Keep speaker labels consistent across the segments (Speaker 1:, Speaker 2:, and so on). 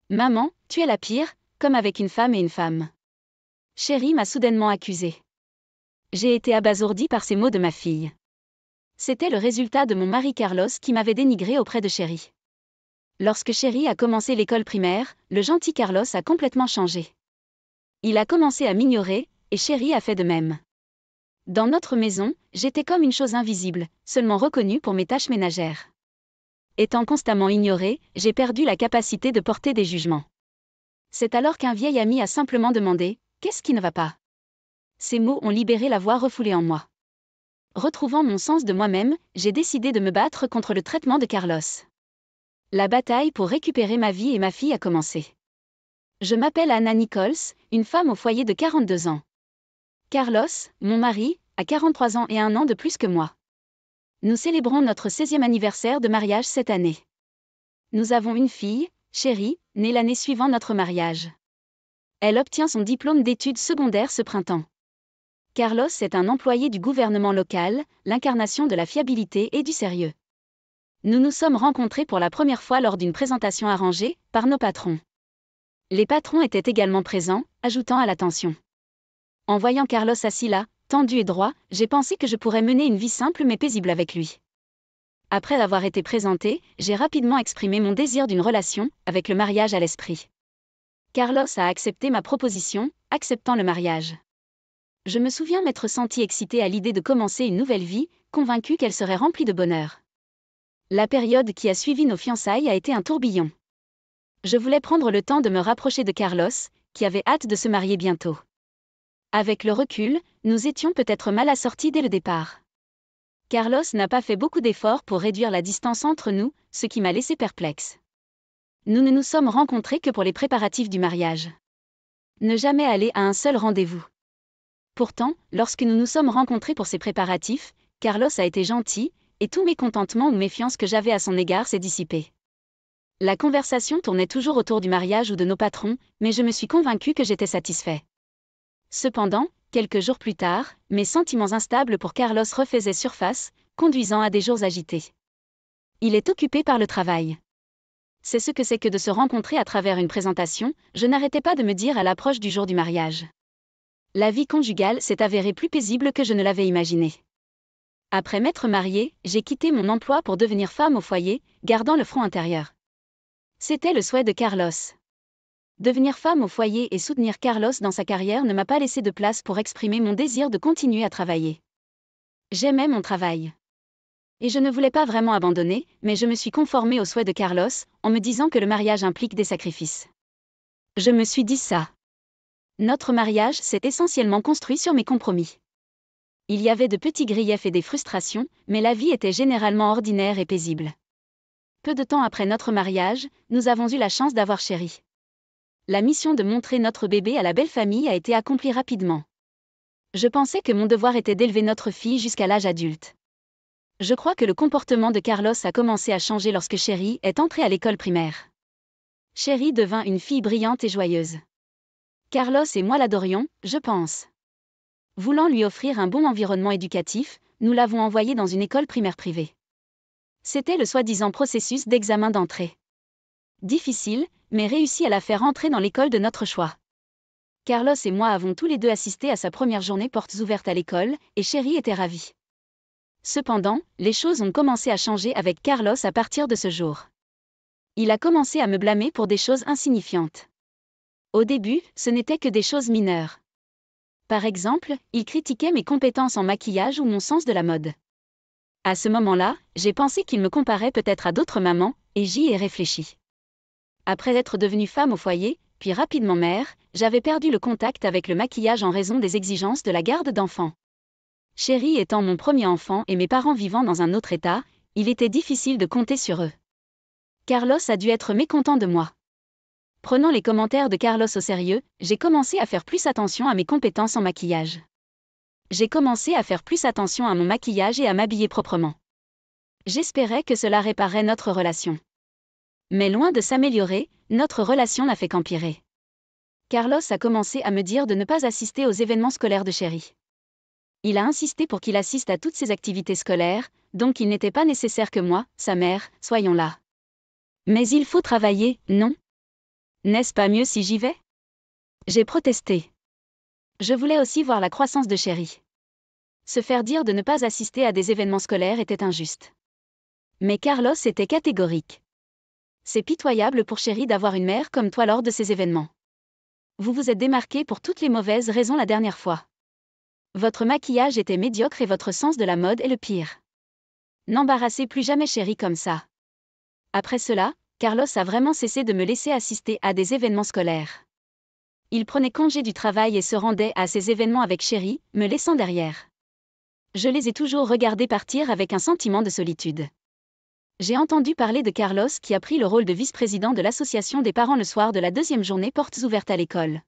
Speaker 1: Maman, tu es la pire, comme avec une femme et une femme. Chérie m'a soudainement accusée. J'ai été abasourdie par ces mots de ma fille. C'était le résultat de mon mari Carlos qui m'avait dénigrée auprès de Chérie. Lorsque Chérie a commencé l'école primaire, le gentil Carlos a complètement changé. Il a commencé à m'ignorer, et Chérie a fait de même. Dans notre maison, j'étais comme une chose invisible, seulement reconnue pour mes tâches ménagères. Étant constamment ignorée, j'ai perdu la capacité de porter des jugements. C'est alors qu'un vieil ami a simplement demandé « Qu'est-ce qui ne va pas ?» Ces mots ont libéré la voix refoulée en moi. Retrouvant mon sens de moi-même, j'ai décidé de me battre contre le traitement de Carlos. La bataille pour récupérer ma vie et ma fille a commencé. Je m'appelle Anna Nichols, une femme au foyer de 42 ans. Carlos, mon mari, a 43 ans et 1 an de plus que moi. Nous célébrons notre 16e anniversaire de mariage cette année. Nous avons une fille, Chérie, née l'année suivant notre mariage. Elle obtient son diplôme d'études secondaires ce printemps. Carlos est un employé du gouvernement local, l'incarnation de la fiabilité et du sérieux. Nous nous sommes rencontrés pour la première fois lors d'une présentation arrangée par nos patrons. Les patrons étaient également présents, ajoutant à la tension. En voyant Carlos assis là, tendu et droit, j'ai pensé que je pourrais mener une vie simple mais paisible avec lui. Après avoir été présenté, j'ai rapidement exprimé mon désir d'une relation, avec le mariage à l'esprit. Carlos a accepté ma proposition, acceptant le mariage. Je me souviens m'être sentie excitée à l'idée de commencer une nouvelle vie, convaincue qu'elle serait remplie de bonheur. La période qui a suivi nos fiançailles a été un tourbillon. Je voulais prendre le temps de me rapprocher de Carlos, qui avait hâte de se marier bientôt. Avec le recul, nous étions peut-être mal assortis dès le départ. Carlos n'a pas fait beaucoup d'efforts pour réduire la distance entre nous, ce qui m'a laissé perplexe. Nous ne nous sommes rencontrés que pour les préparatifs du mariage. Ne jamais aller à un seul rendez-vous. Pourtant, lorsque nous nous sommes rencontrés pour ces préparatifs, Carlos a été gentil, et tout mécontentement ou méfiance que j'avais à son égard s'est dissipé. La conversation tournait toujours autour du mariage ou de nos patrons, mais je me suis convaincue que j'étais satisfait. Cependant, quelques jours plus tard, mes sentiments instables pour Carlos refaisaient surface, conduisant à des jours agités. Il est occupé par le travail. C'est ce que c'est que de se rencontrer à travers une présentation, je n'arrêtais pas de me dire à l'approche du jour du mariage. La vie conjugale s'est avérée plus paisible que je ne l'avais imaginé. Après m'être mariée, j'ai quitté mon emploi pour devenir femme au foyer, gardant le front intérieur. C'était le souhait de Carlos. Devenir femme au foyer et soutenir Carlos dans sa carrière ne m'a pas laissé de place pour exprimer mon désir de continuer à travailler. J'aimais mon travail. Et je ne voulais pas vraiment abandonner, mais je me suis conformée au souhait de Carlos, en me disant que le mariage implique des sacrifices. Je me suis dit ça. Notre mariage s'est essentiellement construit sur mes compromis. Il y avait de petits griefs et des frustrations, mais la vie était généralement ordinaire et paisible. Peu de temps après notre mariage, nous avons eu la chance d'avoir Chérie. La mission de montrer notre bébé à la belle famille a été accomplie rapidement. Je pensais que mon devoir était d'élever notre fille jusqu'à l'âge adulte. Je crois que le comportement de Carlos a commencé à changer lorsque Chérie est entrée à l'école primaire. Chérie devint une fille brillante et joyeuse. Carlos et moi l'adorions, je pense. Voulant lui offrir un bon environnement éducatif, nous l'avons envoyée dans une école primaire privée. C'était le soi-disant processus d'examen d'entrée. Difficile, mais réussi à la faire entrer dans l'école de notre choix. Carlos et moi avons tous les deux assisté à sa première journée portes ouvertes à l'école, et Chérie était ravie. Cependant, les choses ont commencé à changer avec Carlos à partir de ce jour. Il a commencé à me blâmer pour des choses insignifiantes. Au début, ce n'était que des choses mineures. Par exemple, il critiquait mes compétences en maquillage ou mon sens de la mode. À ce moment-là, j'ai pensé qu'il me comparait peut-être à d'autres mamans, et j'y ai réfléchi. Après être devenue femme au foyer, puis rapidement mère, j'avais perdu le contact avec le maquillage en raison des exigences de la garde d'enfants. Chérie étant mon premier enfant et mes parents vivant dans un autre état, il était difficile de compter sur eux. Carlos a dû être mécontent de moi. Prenant les commentaires de Carlos au sérieux, j'ai commencé à faire plus attention à mes compétences en maquillage. J'ai commencé à faire plus attention à mon maquillage et à m'habiller proprement. J'espérais que cela réparerait notre relation. Mais loin de s'améliorer, notre relation n'a fait qu'empirer. Carlos a commencé à me dire de ne pas assister aux événements scolaires de Chérie. Il a insisté pour qu'il assiste à toutes ses activités scolaires, donc il n'était pas nécessaire que moi, sa mère, soyons là. Mais il faut travailler, non ? N'est-ce pas mieux si j'y vais? J'ai protesté. Je voulais aussi voir la croissance de Chéri. Se faire dire de ne pas assister à des événements scolaires était injuste. Mais Carlos était catégorique. C'est pitoyable pour Chéri d'avoir une mère comme toi lors de ces événements. Vous vous êtes démarqué pour toutes les mauvaises raisons la dernière fois. Votre maquillage était médiocre et votre sens de la mode est le pire. N'embarrassez plus jamais Chéri comme ça. Après cela, Carlos a vraiment cessé de me laisser assister à des événements scolaires. Il prenait congé du travail et se rendait à ces événements avec Chéri, me laissant derrière. Je les ai toujours regardés partir avec un sentiment de solitude. J'ai entendu parler de Carlos qui a pris le rôle de vice-président de l'association des parents le soir de la deuxième journée portes ouvertes à l'école.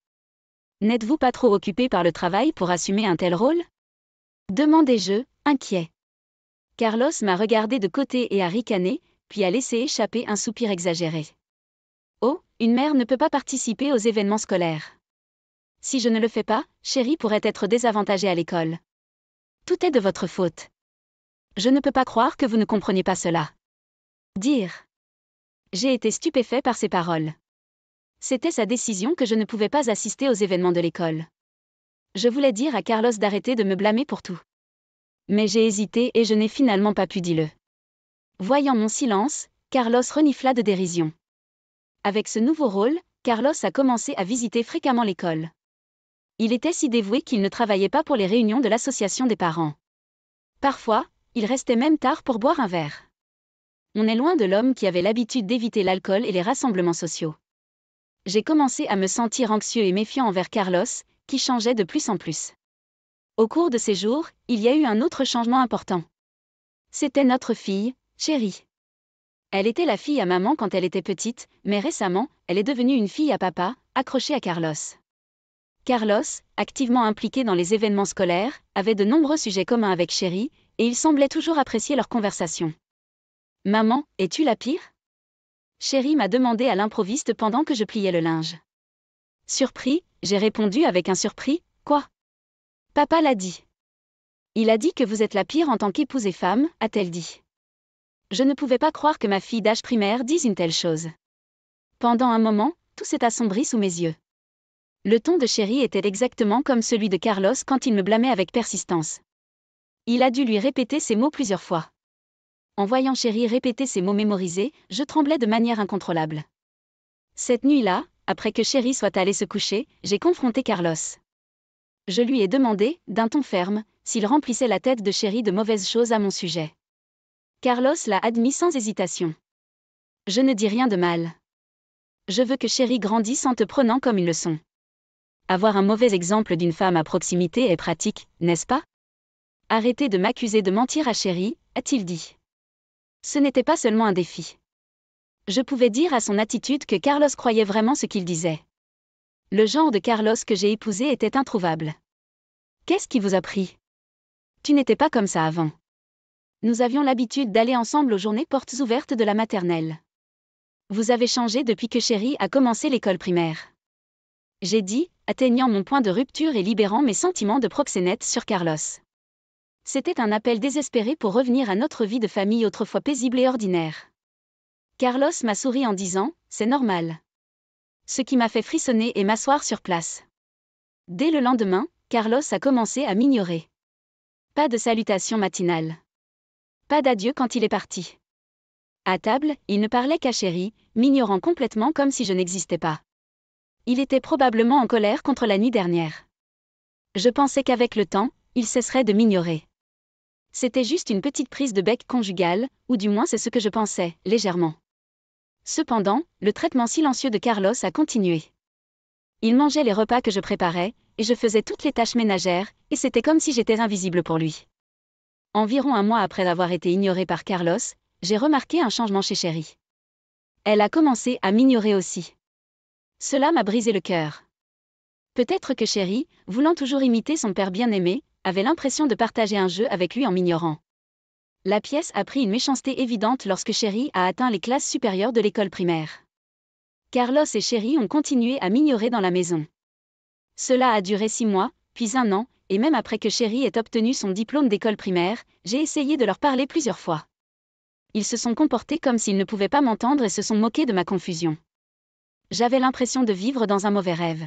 Speaker 1: N'êtes-vous pas trop occupé par le travail pour assumer un tel rôle? Demandai-je, inquiet. Carlos m'a regardé de côté et a ricané, puis a laissé échapper un soupir exagéré. Oh, une mère ne peut pas participer aux événements scolaires. Si je ne le fais pas, Chéri pourrait être désavantagée à l'école. Tout est de votre faute. Je ne peux pas croire que vous ne compreniez pas cela. Dire. J'ai été stupéfait par ces paroles. C'était sa décision que je ne pouvais pas assister aux événements de l'école. Je voulais dire à Carlos d'arrêter de me blâmer pour tout. Mais j'ai hésité et je n'ai finalement pas pu dire. Voyant mon silence, Carlos renifla de dérision. Avec ce nouveau rôle, Carlos a commencé à visiter fréquemment l'école. Il était si dévoué qu'il ne travaillait pas pour les réunions de l'association des parents. Parfois, il restait même tard pour boire un verre. On est loin de l'homme qui avait l'habitude d'éviter l'alcool et les rassemblements sociaux. J'ai commencé à me sentir anxieux et méfiant envers Carlos, qui changeait de plus en plus. Au cours de ces jours, il y a eu un autre changement important. C'était notre fille, Chéri. Elle était la fille à maman quand elle était petite, mais récemment, elle est devenue une fille à papa, accrochée à Carlos. Carlos, activement impliqué dans les événements scolaires, avait de nombreux sujets communs avec Chéri, et il semblait toujours apprécier leur conversation. « Maman, es-tu la pire ?» Chéri m'a demandé à l'improviste pendant que je pliais le linge. Surpris, j'ai répondu avec un surpris, « Quoi ?» Papa l'a dit. Il a dit que vous êtes la pire en tant qu'épouse et femme, a-t-elle dit. Je ne pouvais pas croire que ma fille d'âge primaire dise une telle chose. Pendant un moment, tout s'est assombri sous mes yeux. Le ton de Chéri était exactement comme celui de Carlos quand il me blâmait avec persistance. Il a dû lui répéter ces mots plusieurs fois. En voyant Chéri répéter ces mots mémorisés, je tremblais de manière incontrôlable. Cette nuit-là, après que Chéri soit allé se coucher, j'ai confronté Carlos. Je lui ai demandé, d'un ton ferme, s'il remplissait la tête de Chéri de mauvaises choses à mon sujet. Carlos l'a admis sans hésitation. Je ne dis rien de mal. Je veux que Chéri grandisse en te prenant comme une leçon. Avoir un mauvais exemple d'une femme à proximité est pratique, n'est-ce pas? Arrêtez de m'accuser de mentir à Chéri, a-t-il dit. Ce n'était pas seulement un défi. Je pouvais dire à son attitude que Carlos croyait vraiment ce qu'il disait. Le genre de Carlos que j'ai épousé était introuvable. Qu'est-ce qui vous a pris? Tu n'étais pas comme ça avant. Nous avions l'habitude d'aller ensemble aux journées portes ouvertes de la maternelle. Vous avez changé depuis que Chéri a commencé l'école primaire. J'ai dit, atteignant mon point de rupture et libérant mes sentiments de proxénète sur Carlos. C'était un appel désespéré pour revenir à notre vie de famille autrefois paisible et ordinaire. Carlos m'a souri en disant, c'est normal. Ce qui m'a fait frissonner et m'asseoir sur place. Dès le lendemain, Carlos a commencé à m'ignorer. Pas de salutation matinale. Pas d'adieu quand il est parti. À table, il ne parlait qu'à Chéri, m'ignorant complètement comme si je n'existais pas. Il était probablement en colère contre la nuit dernière. Je pensais qu'avec le temps, il cesserait de m'ignorer. C'était juste une petite prise de bec conjugale, ou du moins c'est ce que je pensais, légèrement. Cependant, le traitement silencieux de Carlos a continué. Il mangeait les repas que je préparais, et je faisais toutes les tâches ménagères, et c'était comme si j'étais invisible pour lui. Environ un mois après avoir été ignorée par Carlos, j'ai remarqué un changement chez Chéri. Elle a commencé à m'ignorer aussi. Cela m'a brisé le cœur. Peut-être que Chéri, voulant toujours imiter son père bien-aimé, avait l'impression de partager un jeu avec lui en m'ignorant. La pièce a pris une méchanceté évidente lorsque Chéri a atteint les classes supérieures de l'école primaire. Carlos et Chéri ont continué à m'ignorer dans la maison. Cela a duré 6 mois, puis 1 an, et même après que Chéri ait obtenu son diplôme d'école primaire, j'ai essayé de leur parler plusieurs fois. Ils se sont comportés comme s'ils ne pouvaient pas m'entendre et se sont moqués de ma confusion. J'avais l'impression de vivre dans un mauvais rêve.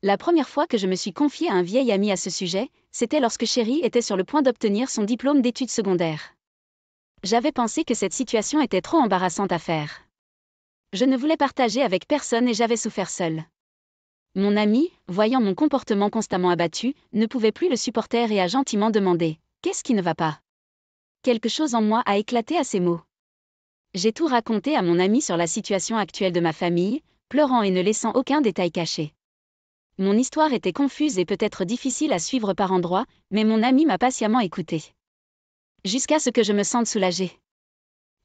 Speaker 1: La première fois que je me suis confiée à un vieil ami à ce sujet, c'était lorsque Chéri était sur le point d'obtenir son diplôme d'études secondaires. J'avais pensé que cette situation était trop embarrassante à faire. Je ne voulais partager avec personne et j'avais souffert seule. Mon ami, voyant mon comportement constamment abattu, ne pouvait plus le supporter et a gentiment demandé « Qu'est-ce qui ne va pas ?» Quelque chose en moi a éclaté à ces mots. J'ai tout raconté à mon ami sur la situation actuelle de ma famille, pleurant et ne laissant aucun détail caché. Mon histoire était confuse et peut-être difficile à suivre par endroits, mais mon ami m'a patiemment écouté. Jusqu'à ce que je me sente soulagée.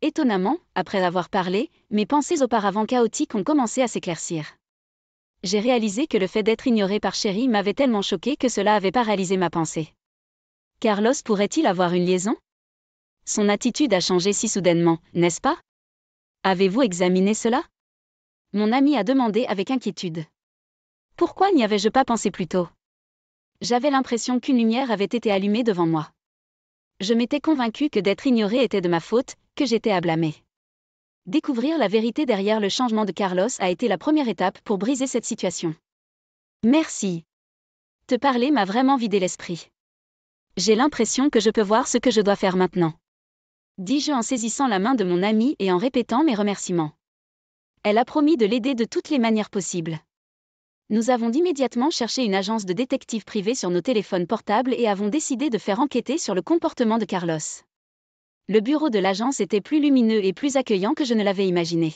Speaker 1: Étonnamment, après avoir parlé, mes pensées auparavant chaotiques ont commencé à s'éclaircir. J'ai réalisé que le fait d'être ignorée par Chéri m'avait tellement choquée que cela avait paralysé ma pensée. Carlos pourrait-il avoir une liaison ? Son attitude a changé si soudainement, n'est-ce pas ? Avez-vous examiné cela ? Mon ami a demandé avec inquiétude. Pourquoi n'y avais-je pas pensé plus tôt ? J'avais l'impression qu'une lumière avait été allumée devant moi. Je m'étais convaincue que d'être ignorée était de ma faute, que j'étais à blâmer. Découvrir la vérité derrière le changement de Carlos a été la première étape pour briser cette situation. Merci. Te parler m'a vraiment vidé l'esprit. J'ai l'impression que je peux voir ce que je dois faire maintenant. Dis-je en saisissant la main de mon amie et en répétant mes remerciements. Elle a promis de l'aider de toutes les manières possibles. Nous avons immédiatement cherché une agence de détectives privés sur nos téléphones portables et avons décidé de faire enquêter sur le comportement de Carlos. Le bureau de l'agence était plus lumineux et plus accueillant que je ne l'avais imaginé.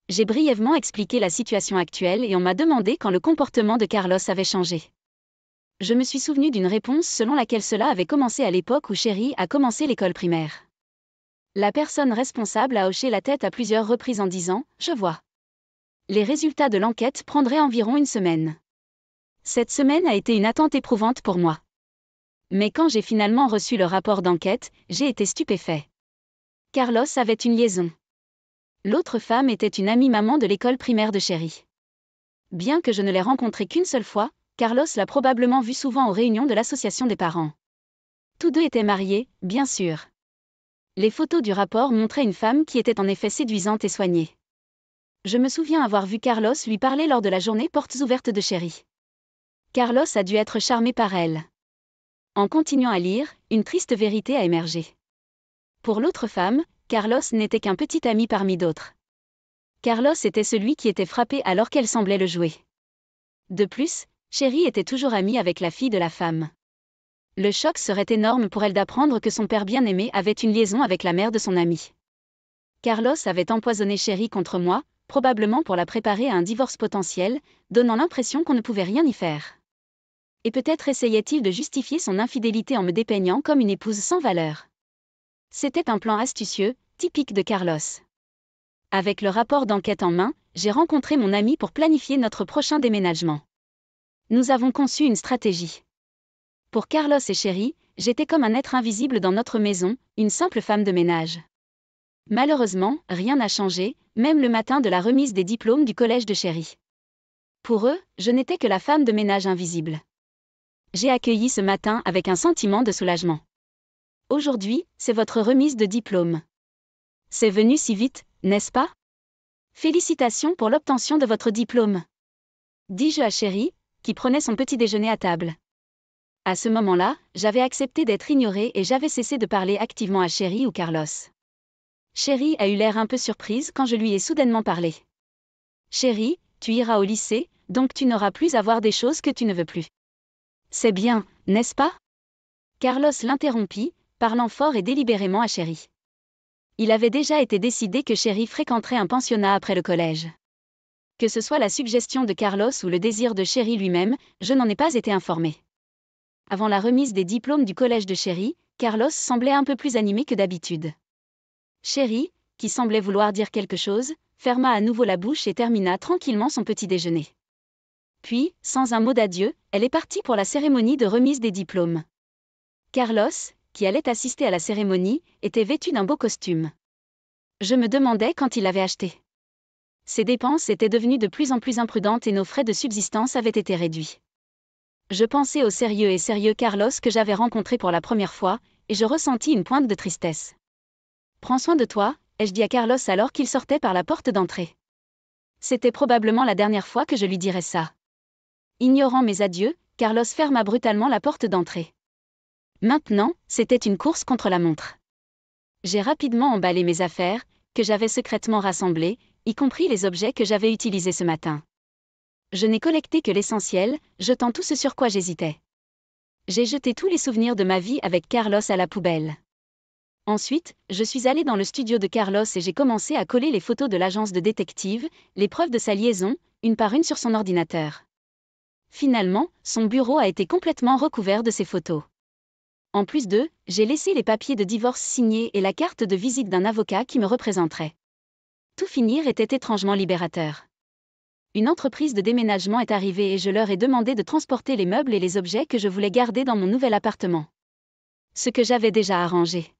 Speaker 1: J'ai brièvement expliqué la situation actuelle et on m'a demandé quand le comportement de Carlos avait changé. Je me suis souvenu d'une réponse selon laquelle cela avait commencé à l'époque où Chéri a commencé l'école primaire. La personne responsable a hoché la tête à plusieurs reprises en disant « Je vois ». Les résultats de l'enquête prendraient environ une semaine. Cette semaine a été une attente éprouvante pour moi. Mais quand j'ai finalement reçu le rapport d'enquête, j'ai été stupéfait. Carlos avait une liaison. L'autre femme était une amie maman de l'école primaire de Chéri. Bien que je ne l'ai rencontrée qu'une seule fois, Carlos l'a probablement vue souvent aux réunions de l'association des parents. Tous deux étaient mariés, bien sûr. Les photos du rapport montraient une femme qui était en effet séduisante et soignée. Je me souviens avoir vu Carlos lui parler lors de la journée portes ouvertes de Chéri. Carlos a dû être charmé par elle. En continuant à lire, une triste vérité a émergé. Pour l'autre femme, Carlos n'était qu'un petit ami parmi d'autres. Carlos était celui qui était frappé alors qu'elle semblait le jouer. De plus, Chéri était toujours amie avec la fille de la femme. Le choc serait énorme pour elle d'apprendre que son père bien-aimé avait une liaison avec la mère de son ami. Carlos avait empoisonné Chéri contre moi, probablement pour la préparer à un divorce potentiel, donnant l'impression qu'on ne pouvait rien y faire. Et peut-être essayait-il de justifier son infidélité en me dépeignant comme une épouse sans valeur. C'était un plan astucieux, typique de Carlos. Avec le rapport d'enquête en main, j'ai rencontré mon ami pour planifier notre prochain déménagement. Nous avons conçu une stratégie. Pour Carlos et Chéri, j'étais comme un être invisible dans notre maison, une simple femme de ménage. Malheureusement, rien n'a changé, même le matin de la remise des diplômes du collège de Chéri. Pour eux, je n'étais que la femme de ménage invisible. J'ai accueilli ce matin avec un sentiment de soulagement. Aujourd'hui, c'est votre remise de diplôme. C'est venu si vite, n'est-ce pas ? Félicitations pour l'obtention de votre diplôme. Dis-je à Chéri, qui prenait son petit déjeuner à table. À ce moment-là, j'avais accepté d'être ignorée et j'avais cessé de parler activement à Chéri ou Carlos. Chéri a eu l'air un peu surprise quand je lui ai soudainement parlé. Chéri, tu iras au lycée, donc tu n'auras plus à voir des choses que tu ne veux plus. C'est bien, n'est-ce pas ? Carlos l'interrompit, parlant fort et délibérément à Chéri. Il avait déjà été décidé que Chéri fréquenterait un pensionnat après le collège. Que ce soit la suggestion de Carlos ou le désir de Chéri lui-même, je n'en ai pas été informé. Avant la remise des diplômes du collège de Chéri, Carlos semblait un peu plus animé que d'habitude. Chéri, qui semblait vouloir dire quelque chose, ferma à nouveau la bouche et termina tranquillement son petit déjeuner. Puis, sans un mot d'adieu, elle est partie pour la cérémonie de remise des diplômes. Carlos, qui allait assister à la cérémonie, était vêtu d'un beau costume. Je me demandais quand il l'avait acheté. Ses dépenses étaient devenues de plus en plus imprudentes et nos frais de subsistance avaient été réduits. Je pensais au sérieux Carlos que j'avais rencontré pour la première fois, et je ressentis une pointe de tristesse. « Prends soin de toi », ai-je dit à Carlos alors qu'il sortait par la porte d'entrée. C'était probablement la dernière fois que je lui dirais ça. Ignorant mes adieux, Carlos ferma brutalement la porte d'entrée. Maintenant, c'était une course contre la montre. J'ai rapidement emballé mes affaires, que j'avais secrètement rassemblées, y compris les objets que j'avais utilisés ce matin. Je n'ai collecté que l'essentiel, jetant tout ce sur quoi j'hésitais. J'ai jeté tous les souvenirs de ma vie avec Carlos à la poubelle. Ensuite, je suis allé dans le studio de Carlos et j'ai commencé à coller les photos de l'agence de détective, les preuves de sa liaison, une par une sur son ordinateur. Finalement, son bureau a été complètement recouvert de ces photos. En plus d'eux, j'ai laissé les papiers de divorce signés et la carte de visite d'un avocat qui me représenterait. Tout finir était étrangement libérateur. Une entreprise de déménagement est arrivée et je leur ai demandé de transporter les meubles et les objets que je voulais garder dans mon nouvel appartement. Ce que j'avais déjà arrangé.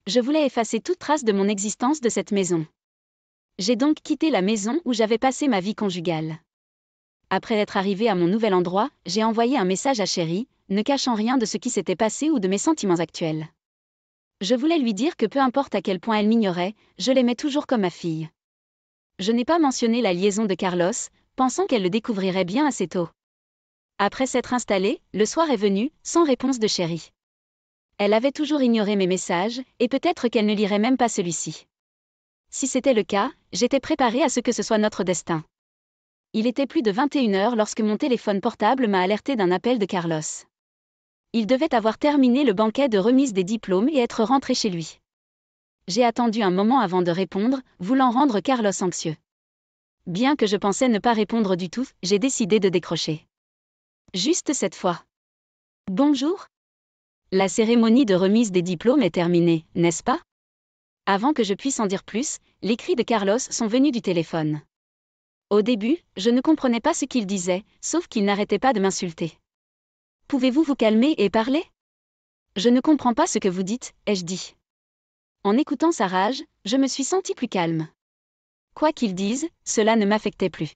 Speaker 1: Je voulais effacer toute trace de mon existence de cette maison. J'ai donc quitté la maison où j'avais passé ma vie conjugale. Après être arrivé à mon nouvel endroit, j'ai envoyé un message à Chérie, ne cachant rien de ce qui s'était passé ou de mes sentiments actuels. Je voulais lui dire que peu importe à quel point elle m'ignorait, je l'aimais toujours comme ma fille. Je n'ai pas mentionné la liaison de Carlos, pensant qu'elle le découvrirait bien assez tôt. Après s'être installée, le soir est venu, sans réponse de Chérie. Elle avait toujours ignoré mes messages, et peut-être qu'elle ne lirait même pas celui-ci. Si c'était le cas, j'étais préparée à ce que ce soit notre destin. Il était plus de 21h lorsque mon téléphone portable m'a alerté d'un appel de Carlos. Il devait avoir terminé le banquet de remise des diplômes et être rentré chez lui. J'ai attendu un moment avant de répondre, voulant rendre Carlos anxieux. Bien que je pensais ne pas répondre du tout, j'ai décidé de décrocher. Juste cette fois. Bonjour. La cérémonie de remise des diplômes est terminée, n'est-ce pas? Avant que je puisse en dire plus, les cris de Carlos sont venus du téléphone. Au début, je ne comprenais pas ce qu'il disait, sauf qu'il n'arrêtait pas de m'insulter. Pouvez-vous vous calmer et parler? Je ne comprends pas ce que vous dites, ai-je dit. En écoutant sa rage, je me suis sentie plus calme. Quoi qu'il dise, cela ne m'affectait plus.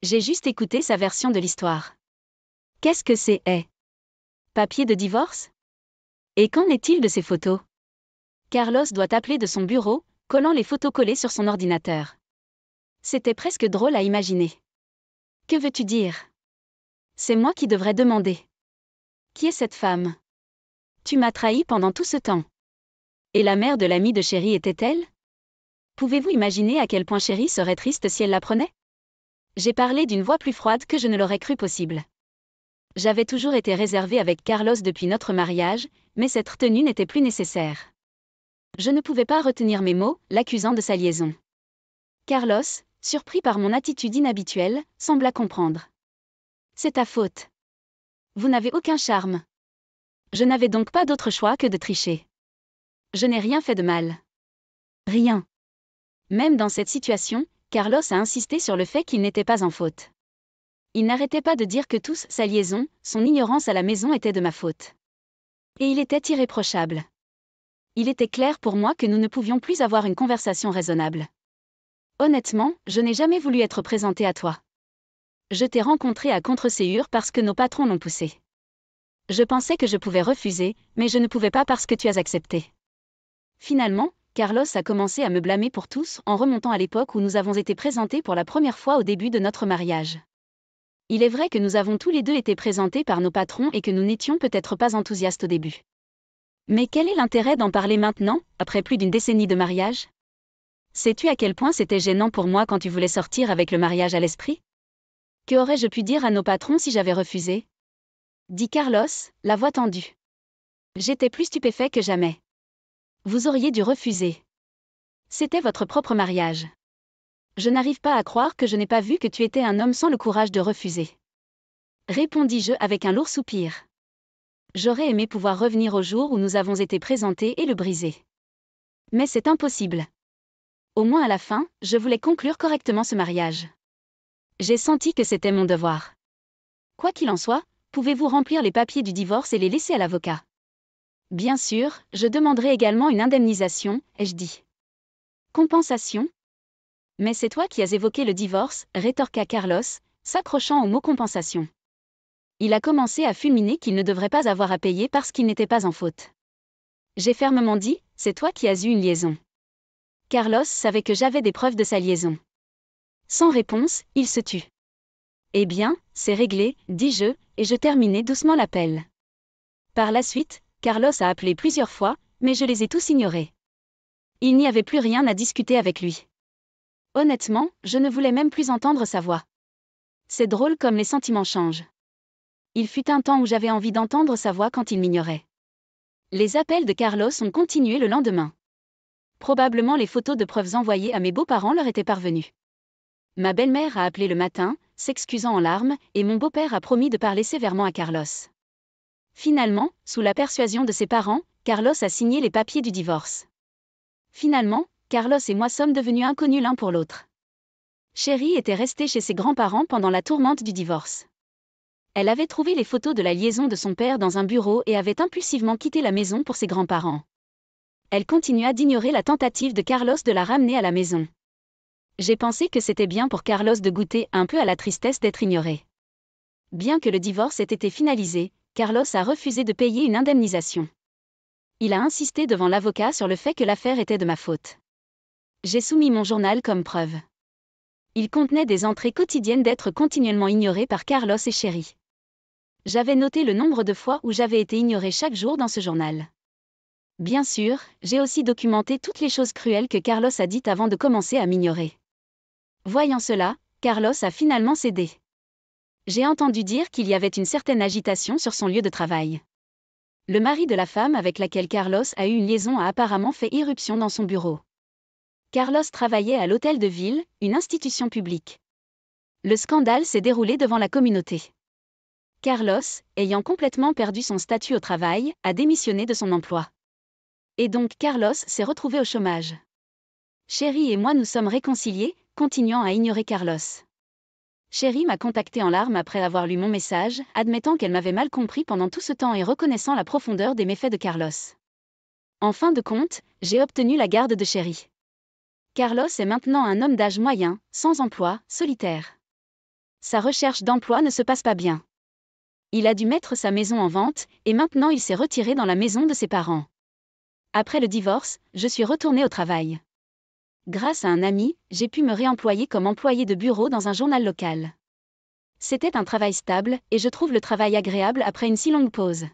Speaker 1: J'ai juste écouté sa version de l'histoire. Qu'est-ce que c'est, papier de divorce? Et qu'en est-il de ces photos? Carlos doit appeler de son bureau, collant les photos collées sur son ordinateur. C'était presque drôle à imaginer. Que veux-tu dire? C'est moi qui devrais demander. Qui est cette femme? Tu m'as trahi pendant tout ce temps. Et la mère de l'amie de Chérie était-elle? Pouvez-vous imaginer à quel point Chérie serait triste si elle l'apprenait? J'ai parlé d'une voix plus froide que je ne l'aurais cru possible. J'avais toujours été réservée avec Carlos depuis notre mariage, mais cette retenue n'était plus nécessaire. Je ne pouvais pas retenir mes mots, l'accusant de sa liaison. Carlos, surpris par mon attitude inhabituelle, sembla comprendre. C'est ta faute. Vous n'avez aucun charme. Je n'avais donc pas d'autre choix que de tricher. Je n'ai rien fait de mal. Rien. Même dans cette situation, Carlos a insisté sur le fait qu'il n'était pas en faute. Il n'arrêtait pas de dire que tous, sa liaison, son ignorance à la maison était de ma faute. Et il était irréprochable. Il était clair pour moi que nous ne pouvions plus avoir une conversation raisonnable. Honnêtement, je n'ai jamais voulu être présentée à toi. Je t'ai rencontré à contre-ségur parce que nos patrons l'ont poussé. Je pensais que je pouvais refuser, mais je ne pouvais pas parce que tu as accepté. Finalement, Carlos a commencé à me blâmer pour tous en remontant à l'époque où nous avons été présentés pour la première fois au début de notre mariage. Il est vrai que nous avons tous les deux été présentés par nos patrons et que nous n'étions peut-être pas enthousiastes au début. Mais quel est l'intérêt d'en parler maintenant, après plus d'une décennie de mariage? Sais-tu à quel point c'était gênant pour moi quand tu voulais sortir avec le mariage à l'esprit? Que aurais-je pu dire à nos patrons si j'avais refusé? Dit Carlos, la voix tendue. J'étais plus stupéfait que jamais. Vous auriez dû refuser. C'était votre propre mariage. Je n'arrive pas à croire que je n'ai pas vu que tu étais un homme sans le courage de refuser. Répondis-je avec un lourd soupir. J'aurais aimé pouvoir revenir au jour où nous avons été présentés et le briser. Mais c'est impossible. Au moins à la fin, je voulais conclure correctement ce mariage. J'ai senti que c'était mon devoir. Quoi qu'il en soit, pouvez-vous remplir les papiers du divorce et les laisser à l'avocat? Bien sûr, je demanderai également une indemnisation, ai-je dit. Compensation? Mais c'est toi qui as évoqué le divorce, rétorqua Carlos, s'accrochant au mot compensation. Il a commencé à fulminer qu'il ne devrait pas avoir à payer parce qu'il n'était pas en faute. J'ai fermement dit, c'est toi qui as eu une liaison. Carlos savait que j'avais des preuves de sa liaison. Sans réponse, il se tut. Eh bien, c'est réglé, dis-je, et je terminai doucement l'appel. Par la suite, Carlos a appelé plusieurs fois, mais je les ai tous ignorés. Il n'y avait plus rien à discuter avec lui. Honnêtement, je ne voulais même plus entendre sa voix. C'est drôle comme les sentiments changent. Il fut un temps où j'avais envie d'entendre sa voix quand il m'ignorait. Les appels de Carlos ont continué le lendemain. Probablement les photos de preuves envoyées à mes beaux-parents leur étaient parvenues. Ma belle-mère a appelé le matin, s'excusant en larmes, et mon beau-père a promis de parler sévèrement à Carlos. Finalement, sous la persuasion de ses parents, Carlos a signé les papiers du divorce. Finalement, Carlos et moi sommes devenus inconnus l'un pour l'autre. Chérie était restée chez ses grands-parents pendant la tourmente du divorce. Elle avait trouvé les photos de la liaison de son père dans un bureau et avait impulsivement quitté la maison pour ses grands-parents. Elle continua d'ignorer la tentative de Carlos de la ramener à la maison. J'ai pensé que c'était bien pour Carlos de goûter un peu à la tristesse d'être ignoré. Bien que le divorce ait été finalisé, Carlos a refusé de payer une indemnisation. Il a insisté devant l'avocat sur le fait que l'affaire était de ma faute. J'ai soumis mon journal comme preuve. Il contenait des entrées quotidiennes d'être continuellement ignoré par Carlos et Chérie. J'avais noté le nombre de fois où j'avais été ignoré chaque jour dans ce journal. Bien sûr, j'ai aussi documenté toutes les choses cruelles que Carlos a dites avant de commencer à m'ignorer. Voyant cela, Carlos a finalement cédé. J'ai entendu dire qu'il y avait une certaine agitation sur son lieu de travail. Le mari de la femme avec laquelle Carlos a eu une liaison a apparemment fait irruption dans son bureau. Carlos travaillait à l'hôtel de ville, une institution publique. Le scandale s'est déroulé devant la communauté. Carlos, ayant complètement perdu son statut au travail, a démissionné de son emploi. Et donc Carlos s'est retrouvé au chômage. Chérie et moi nous sommes réconciliés, continuant à ignorer Carlos. Chérie m'a contacté en larmes après avoir lu mon message, admettant qu'elle m'avait mal compris pendant tout ce temps et reconnaissant la profondeur des méfaits de Carlos. En fin de compte, j'ai obtenu la garde de Chérie. Carlos est maintenant un homme d'âge moyen, sans emploi, solitaire. Sa recherche d'emploi ne se passe pas bien. Il a dû mettre sa maison en vente, et maintenant il s'est retiré dans la maison de ses parents. Après le divorce, je suis retournée au travail. Grâce à un ami, j'ai pu me réemployer comme employée de bureau dans un journal local. C'était un travail stable, et je trouve le travail agréable après une si longue pause.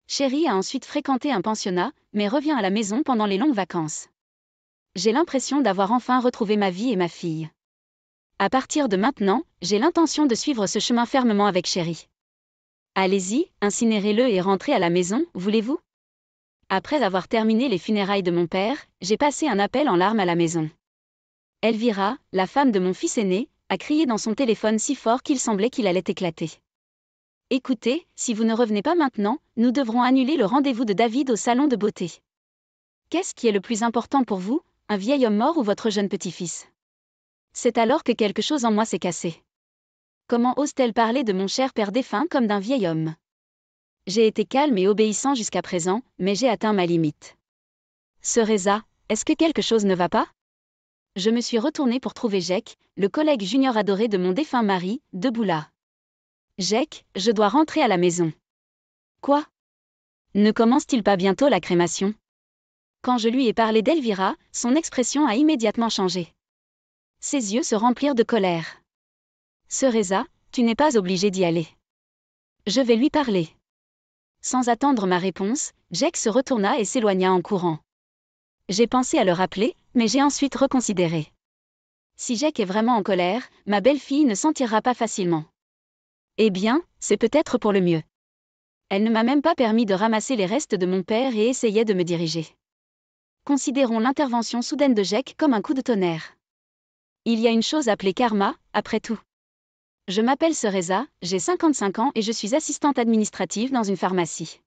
Speaker 1: Chérie a ensuite fréquenté un pensionnat, mais revient à la maison pendant les longues vacances. J'ai l'impression d'avoir enfin retrouvé ma vie et ma fille. À partir de maintenant, j'ai l'intention de suivre ce chemin fermement avec Chérie. Allez-y, incinérez-le et rentrez à la maison, voulez-vous ? Après avoir terminé les funérailles de mon père, j'ai passé un appel en larmes à la maison. Elvira, la femme de mon fils aîné, a crié dans son téléphone si fort qu'il semblait qu'il allait éclater. Écoutez, si vous ne revenez pas maintenant, nous devrons annuler le rendez-vous de David au salon de beauté. Qu'est-ce qui est le plus important pour vous, un vieil homme mort ou votre jeune petit-fils ? C'est alors que quelque chose en moi s'est cassé. Comment ose-t-elle parler de mon cher père défunt comme d'un vieil homme ? J'ai été calme et obéissant jusqu'à présent, mais j'ai atteint ma limite. Cereza, est-ce que quelque chose ne va pas ? Je me suis retournée pour trouver Jake, le collègue junior adoré de mon défunt mari, debout là. Jake, je dois rentrer à la maison. Quoi ? Ne commence-t-il pas bientôt la crémation ? Quand je lui ai parlé d'Elvira, son expression a immédiatement changé. Ses yeux se remplirent de colère. Cereza, tu n'es pas obligé d'y aller. Je vais lui parler. Sans attendre ma réponse, Jake se retourna et s'éloigna en courant. J'ai pensé à le rappeler, mais j'ai ensuite reconsidéré. Si Jake est vraiment en colère, ma belle-fille ne s'en tirera pas facilement. Eh bien, c'est peut-être pour le mieux. Elle ne m'a même pas permis de ramasser les restes de mon père et essayait de me diriger. Considérons l'intervention soudaine de Jake comme un coup de tonnerre. Il y a une chose appelée karma, après tout. Je m'appelle Cereza, j'ai 55 ans et je suis assistante administrative dans une pharmacie.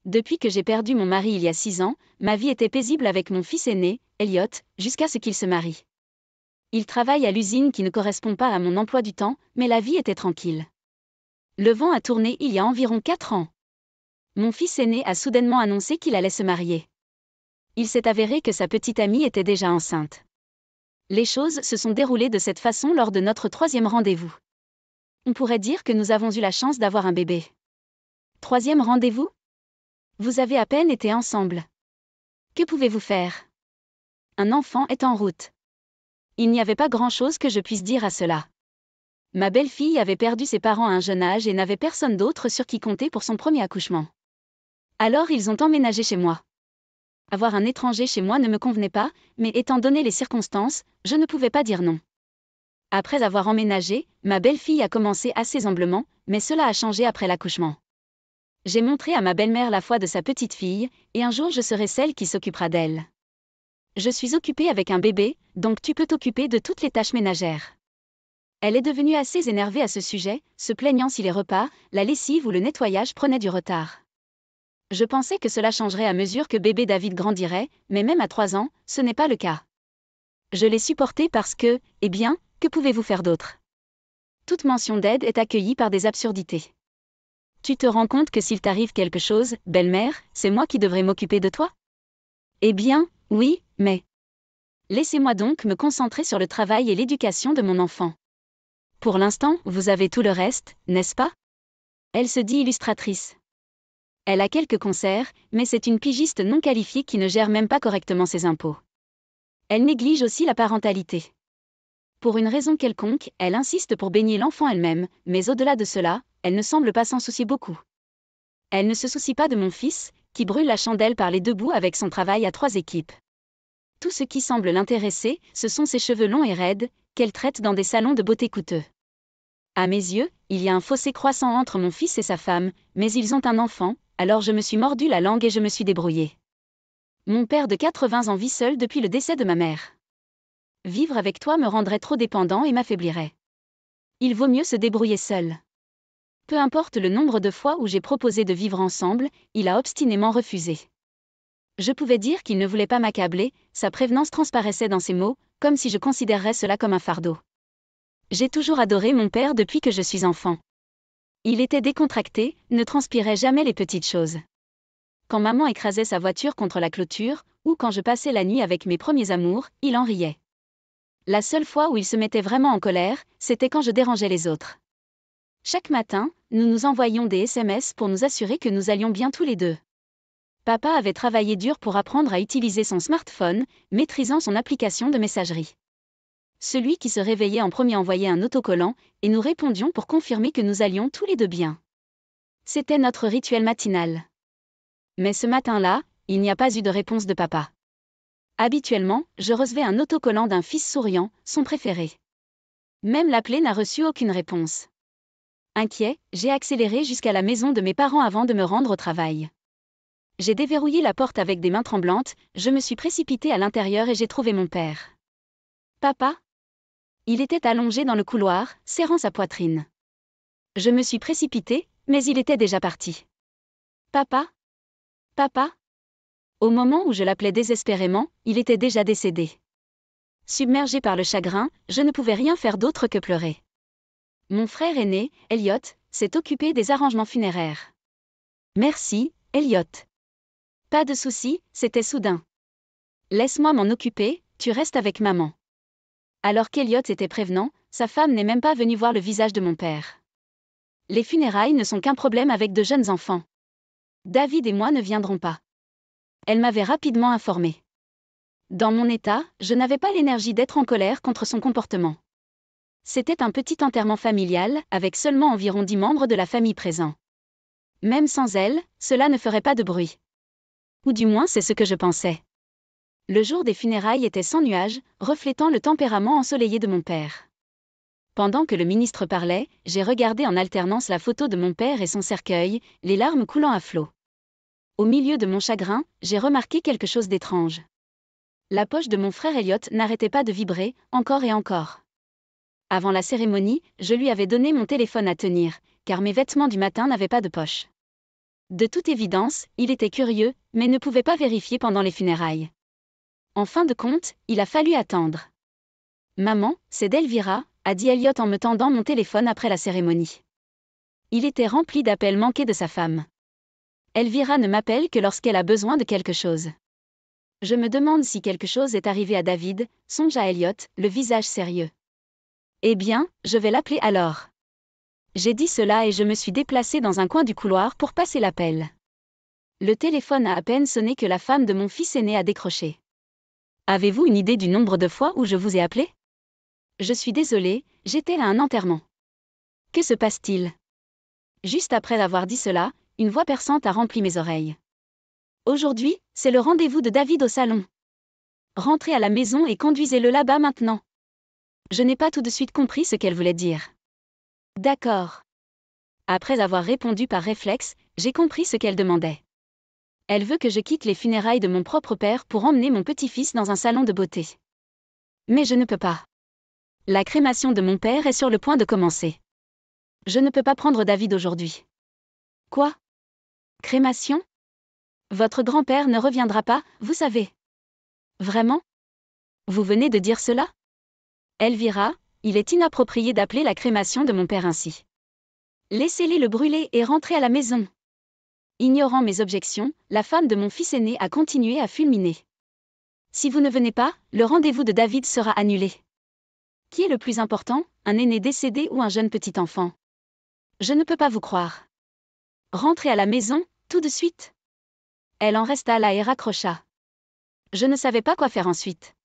Speaker 1: Depuis que j'ai perdu mon mari il y a 6 ans, ma vie était paisible avec mon fils aîné, Elliot, jusqu'à ce qu'il se marie. Il travaille à l'usine qui ne correspond pas à mon emploi du temps, mais la vie était tranquille. Le vent a tourné il y a environ 4 ans. Mon fils aîné a soudainement annoncé qu'il allait se marier. Il s'est avéré que sa petite amie était déjà enceinte. Les choses se sont déroulées de cette façon lors de notre 3e rendez-vous. On pourrait dire que nous avons eu la chance d'avoir un bébé. 3e rendez-vous ? Vous avez à peine été ensemble. Que pouvez-vous faire ? Un enfant est en route. Il n'y avait pas grand-chose que je puisse dire à cela. Ma belle-fille avait perdu ses parents à un jeune âge et n'avait personne d'autre sur qui compter pour son premier accouchement. Alors ils ont emménagé chez moi. Avoir un étranger chez moi ne me convenait pas, mais étant donné les circonstances, je ne pouvais pas dire non. Après avoir emménagé, ma belle-fille a commencé assez humblement, mais cela a changé après l'accouchement. J'ai montré à ma belle-mère la foi de sa petite fille, et un jour je serai celle qui s'occupera d'elle. Je suis occupée avec un bébé, donc tu peux t'occuper de toutes les tâches ménagères. Elle est devenue assez énervée à ce sujet, se plaignant si les repas, la lessive ou le nettoyage prenaient du retard. Je pensais que cela changerait à mesure que bébé David grandirait, mais même à 3 ans, ce n'est pas le cas. Je l'ai supporté parce que, eh bien, que pouvez-vous faire d'autre? Toute mention d'aide est accueillie par des absurdités. Tu te rends compte que s'il t'arrive quelque chose, belle-mère, c'est moi qui devrais m'occuper de toi? Eh bien, oui, mais... Laissez-moi donc me concentrer sur le travail et l'éducation de mon enfant. Pour l'instant, vous avez tout le reste, n'est-ce pas? Elle se dit illustratrice. Elle a quelques concerts, mais c'est une pigiste non qualifiée qui ne gère même pas correctement ses impôts. Elle néglige aussi la parentalité. Pour une raison quelconque, elle insiste pour baigner l'enfant elle-même, mais au-delà de cela, elle ne semble pas s'en soucier beaucoup. Elle ne se soucie pas de mon fils, qui brûle la chandelle par les deux bouts avec son travail à 3 équipes. Tout ce qui semble l'intéresser, ce sont ses cheveux longs et raides, qu'elle traite dans des salons de beauté coûteux. À mes yeux, il y a un fossé croissant entre mon fils et sa femme, mais ils ont un enfant, alors je me suis mordu la langue et je me suis débrouillée. Mon père de 80 ans vit seul depuis le décès de ma mère. Vivre avec toi me rendrait trop dépendant et m'affaiblirait. Il vaut mieux se débrouiller seul. Peu importe le nombre de fois où j'ai proposé de vivre ensemble, il a obstinément refusé. Je pouvais dire qu'il ne voulait pas m'accabler, sa prévenance transparaissait dans ses mots, comme si je considérerais cela comme un fardeau. J'ai toujours adoré mon père depuis que je suis enfant. Il était décontracté, ne transpirait jamais les petites choses. Quand maman écrasait sa voiture contre la clôture, ou quand je passais la nuit avec mes premiers amours, il en riait. La seule fois où il se mettait vraiment en colère, c'était quand je dérangeais les autres. Chaque matin, nous nous envoyions des SMS pour nous assurer que nous allions bien tous les deux. Papa avait travaillé dur pour apprendre à utiliser son smartphone, maîtrisant son application de messagerie. Celui qui se réveillait en premier envoyait un autocollant, et nous répondions pour confirmer que nous allions tous les deux bien. C'était notre rituel matinal. Mais ce matin-là, il n'y a pas eu de réponse de papa. Habituellement, je recevais un autocollant d'un fils souriant, son préféré. Même l'appelé n'a reçu aucune réponse. Inquiet, j'ai accéléré jusqu'à la maison de mes parents avant de me rendre au travail. J'ai déverrouillé la porte avec des mains tremblantes, je me suis précipitée à l'intérieur et j'ai trouvé mon père. Papa? Il était allongé dans le couloir, serrant sa poitrine. Je me suis précipitée, mais il était déjà parti. Papa? Papa? Au moment où je l'appelais désespérément, il était déjà décédé. Submergé par le chagrin, je ne pouvais rien faire d'autre que pleurer. Mon frère aîné, Elliot, s'est occupé des arrangements funéraires. Merci, Elliot. Pas de souci, c'était soudain. Laisse-moi m'en occuper, tu restes avec maman. Alors qu'Elliot était prévenant, sa femme n'est même pas venue voir le visage de mon père. Les funérailles ne sont qu'un problème avec de jeunes enfants. David et moi ne viendrons pas. Elle m'avait rapidement informé. Dans mon état, je n'avais pas l'énergie d'être en colère contre son comportement. C'était un petit enterrement familial, avec seulement environ 10 membres de la famille présents. Même sans elle, cela ne ferait pas de bruit. Ou du moins c'est ce que je pensais. Le jour des funérailles était sans nuages, reflétant le tempérament ensoleillé de mon père. Pendant que le ministre parlait, j'ai regardé en alternance la photo de mon père et son cercueil, les larmes coulant à flots. Au milieu de mon chagrin, j'ai remarqué quelque chose d'étrange. La poche de mon frère Elliot n'arrêtait pas de vibrer, encore et encore. Avant la cérémonie, je lui avais donné mon téléphone à tenir, car mes vêtements du matin n'avaient pas de poche. De toute évidence, il était curieux, mais ne pouvait pas vérifier pendant les funérailles. En fin de compte, il a fallu attendre. Maman, c'est d'Elvira, a dit Elliot en me tendant mon téléphone après la cérémonie. Il était rempli d'appels manqués de sa femme. Elvira ne m'appelle que lorsqu'elle a besoin de quelque chose. Je me demande si quelque chose est arrivé à David, songe à Elliot, le visage sérieux. Eh bien, je vais l'appeler alors. J'ai dit cela et je me suis déplacée dans un coin du couloir pour passer l'appel. Le téléphone a à peine sonné que la femme de mon fils aîné a décroché. Avez-vous une idée du nombre de fois où je vous ai appelé ? Je suis désolée, j'étais à un enterrement. Que se passe-t-il? Juste après avoir dit cela, une voix perçante a rempli mes oreilles. Aujourd'hui, c'est le rendez-vous de David au salon. Rentrez à la maison et conduisez-le là-bas maintenant. Je n'ai pas tout de suite compris ce qu'elle voulait dire. D'accord. Après avoir répondu par réflexe, j'ai compris ce qu'elle demandait. Elle veut que je quitte les funérailles de mon propre père pour emmener mon petit-fils dans un salon de beauté. Mais je ne peux pas. La crémation de mon père est sur le point de commencer. Je ne peux pas prendre David aujourd'hui. Quoi? Crémation? Votre grand-père ne reviendra pas, vous savez. Vraiment? Vous venez de dire cela? Elvira, il est inapproprié d'appeler la crémation de mon père ainsi. Laissez-les le brûler et rentrer à la maison. Ignorant mes objections, la femme de mon fils aîné a continué à fulminer. Si vous ne venez pas, le rendez-vous de David sera annulé. Qui est le plus important, un aîné décédé ou un jeune petit enfant? Je ne peux pas vous croire. Rentrez à la maison, tout de suite. Elle en resta là et raccrocha. Je ne savais pas quoi faire ensuite.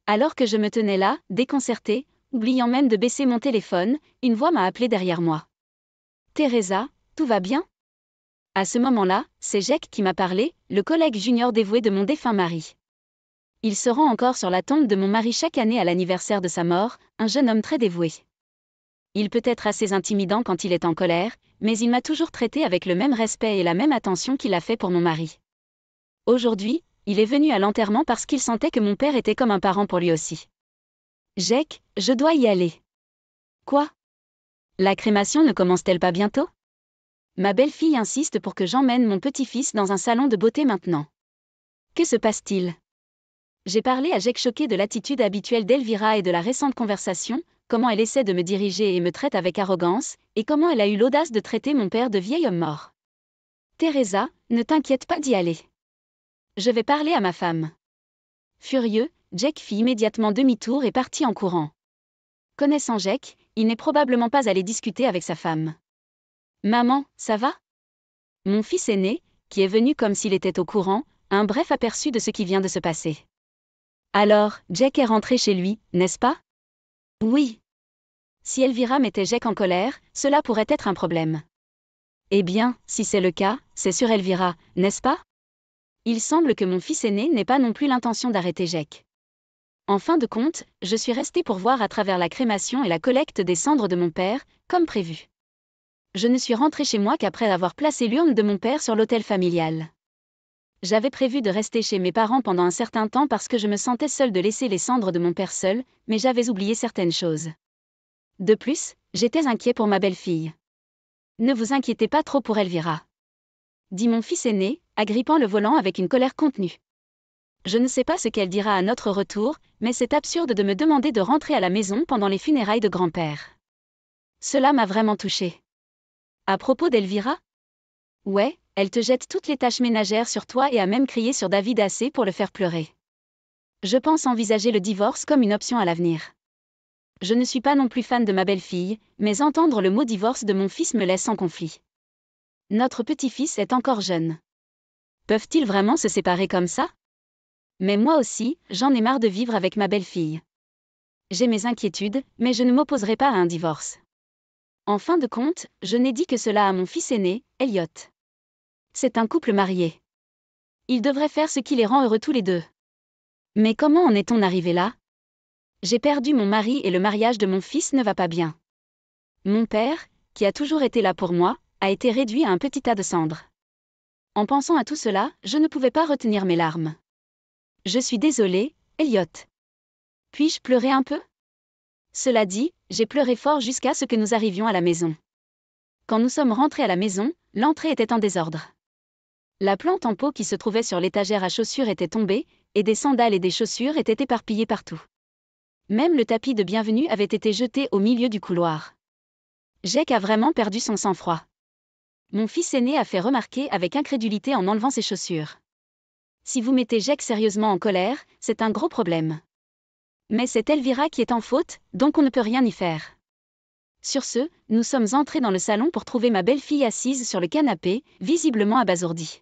Speaker 1: Alors que je me tenais là, déconcertée, oubliant même de baisser mon téléphone, une voix m'a appelé derrière moi. Teresa, tout va bien? À ce moment-là, c'est Jake qui m'a parlé, le collègue junior dévoué de mon défunt mari. Il se rend encore sur la tombe de mon mari chaque année à l'anniversaire de sa mort, un jeune homme très dévoué. Il peut être assez intimidant quand il est en colère, mais il m'a toujours traité avec le même respect et la même attention qu'il a fait pour mon mari. Aujourd'hui, il est venu à l'enterrement parce qu'il sentait que mon père était comme un parent pour lui aussi. Jake, je dois y aller. Quoi? La crémation ne commence-t-elle pas bientôt? Ma belle-fille insiste pour que j'emmène mon petit-fils dans un salon de beauté maintenant. Que se passe-t-il? J'ai parlé à Jake choqué de l'attitude habituelle d'Elvira et de la récente conversation, comment elle essaie de me diriger et me traite avec arrogance, et comment elle a eu l'audace de traiter mon père de vieil homme mort. Teresa, ne t'inquiète pas d'y aller. Je vais parler à ma femme. Furieux, Jake fit immédiatement demi-tour et partit en courant. Connaissant Jake, il n'est probablement pas allé discuter avec sa femme. Maman, ça va? Mon fils aîné, qui est venu comme s'il était au courant, a un bref aperçu de ce qui vient de se passer. Alors, Jake est rentré chez lui, n'est-ce pas? Oui. Si Elvira mettait Jake en colère, cela pourrait être un problème. Eh bien, si c'est le cas, c'est sur Elvira, n'est-ce pas? Il semble que mon fils aîné n'ait pas non plus l'intention d'arrêter Jake. En fin de compte, je suis restée pour voir à travers la crémation et la collecte des cendres de mon père, comme prévu. Je ne suis rentrée chez moi qu'après avoir placé l'urne de mon père sur l'autel familial. J'avais prévu de rester chez mes parents pendant un certain temps parce que je me sentais seule de laisser les cendres de mon père seul, mais j'avais oublié certaines choses. De plus, j'étais inquiet pour ma belle-fille. Ne vous inquiétez pas trop pour Elvira, dit mon fils aîné, agrippant le volant avec une colère contenue. Je ne sais pas ce qu'elle dira à notre retour, mais c'est absurde de me demander de rentrer à la maison pendant les funérailles de grand-père. Cela m'a vraiment touchée. À propos d'Elvira? Ouais, elle te jette toutes les tâches ménagères sur toi et a même crié sur David assez pour le faire pleurer. Je pense envisager le divorce comme une option à l'avenir. Je ne suis pas non plus fan de ma belle-fille, mais entendre le mot divorce de mon fils me laisse sans conflit. Notre petit-fils est encore jeune. Peuvent-ils vraiment se séparer comme ça? Mais moi aussi, j'en ai marre de vivre avec ma belle-fille. J'ai mes inquiétudes, mais je ne m'opposerai pas à un divorce. En fin de compte, je n'ai dit que cela à mon fils aîné, Elliot. C'est un couple marié. Ils devraient faire ce qui les rend heureux tous les deux. Mais comment en est-on arrivé là? J'ai perdu mon mari et le mariage de mon fils ne va pas bien. Mon père, qui a toujours été là pour moi, a été réduit à un petit tas de cendres. En pensant à tout cela, je ne pouvais pas retenir mes larmes. Je suis désolée, Elliot. Puis-je pleurer un peu? Cela dit, j'ai pleuré fort jusqu'à ce que nous arrivions à la maison. Quand nous sommes rentrés à la maison, l'entrée était en désordre. La plante en pot qui se trouvait sur l'étagère à chaussures était tombée, et des sandales et des chaussures étaient éparpillées partout. Même le tapis de bienvenue avait été jeté au milieu du couloir. Jake a vraiment perdu son sang-froid. Mon fils aîné a fait remarquer avec incrédulité en enlevant ses chaussures. Si vous mettez Jake sérieusement en colère, c'est un gros problème. Mais c'est Elvira qui est en faute, donc on ne peut rien y faire. Sur ce, nous sommes entrés dans le salon pour trouver ma belle-fille assise sur le canapé, visiblement abasourdie.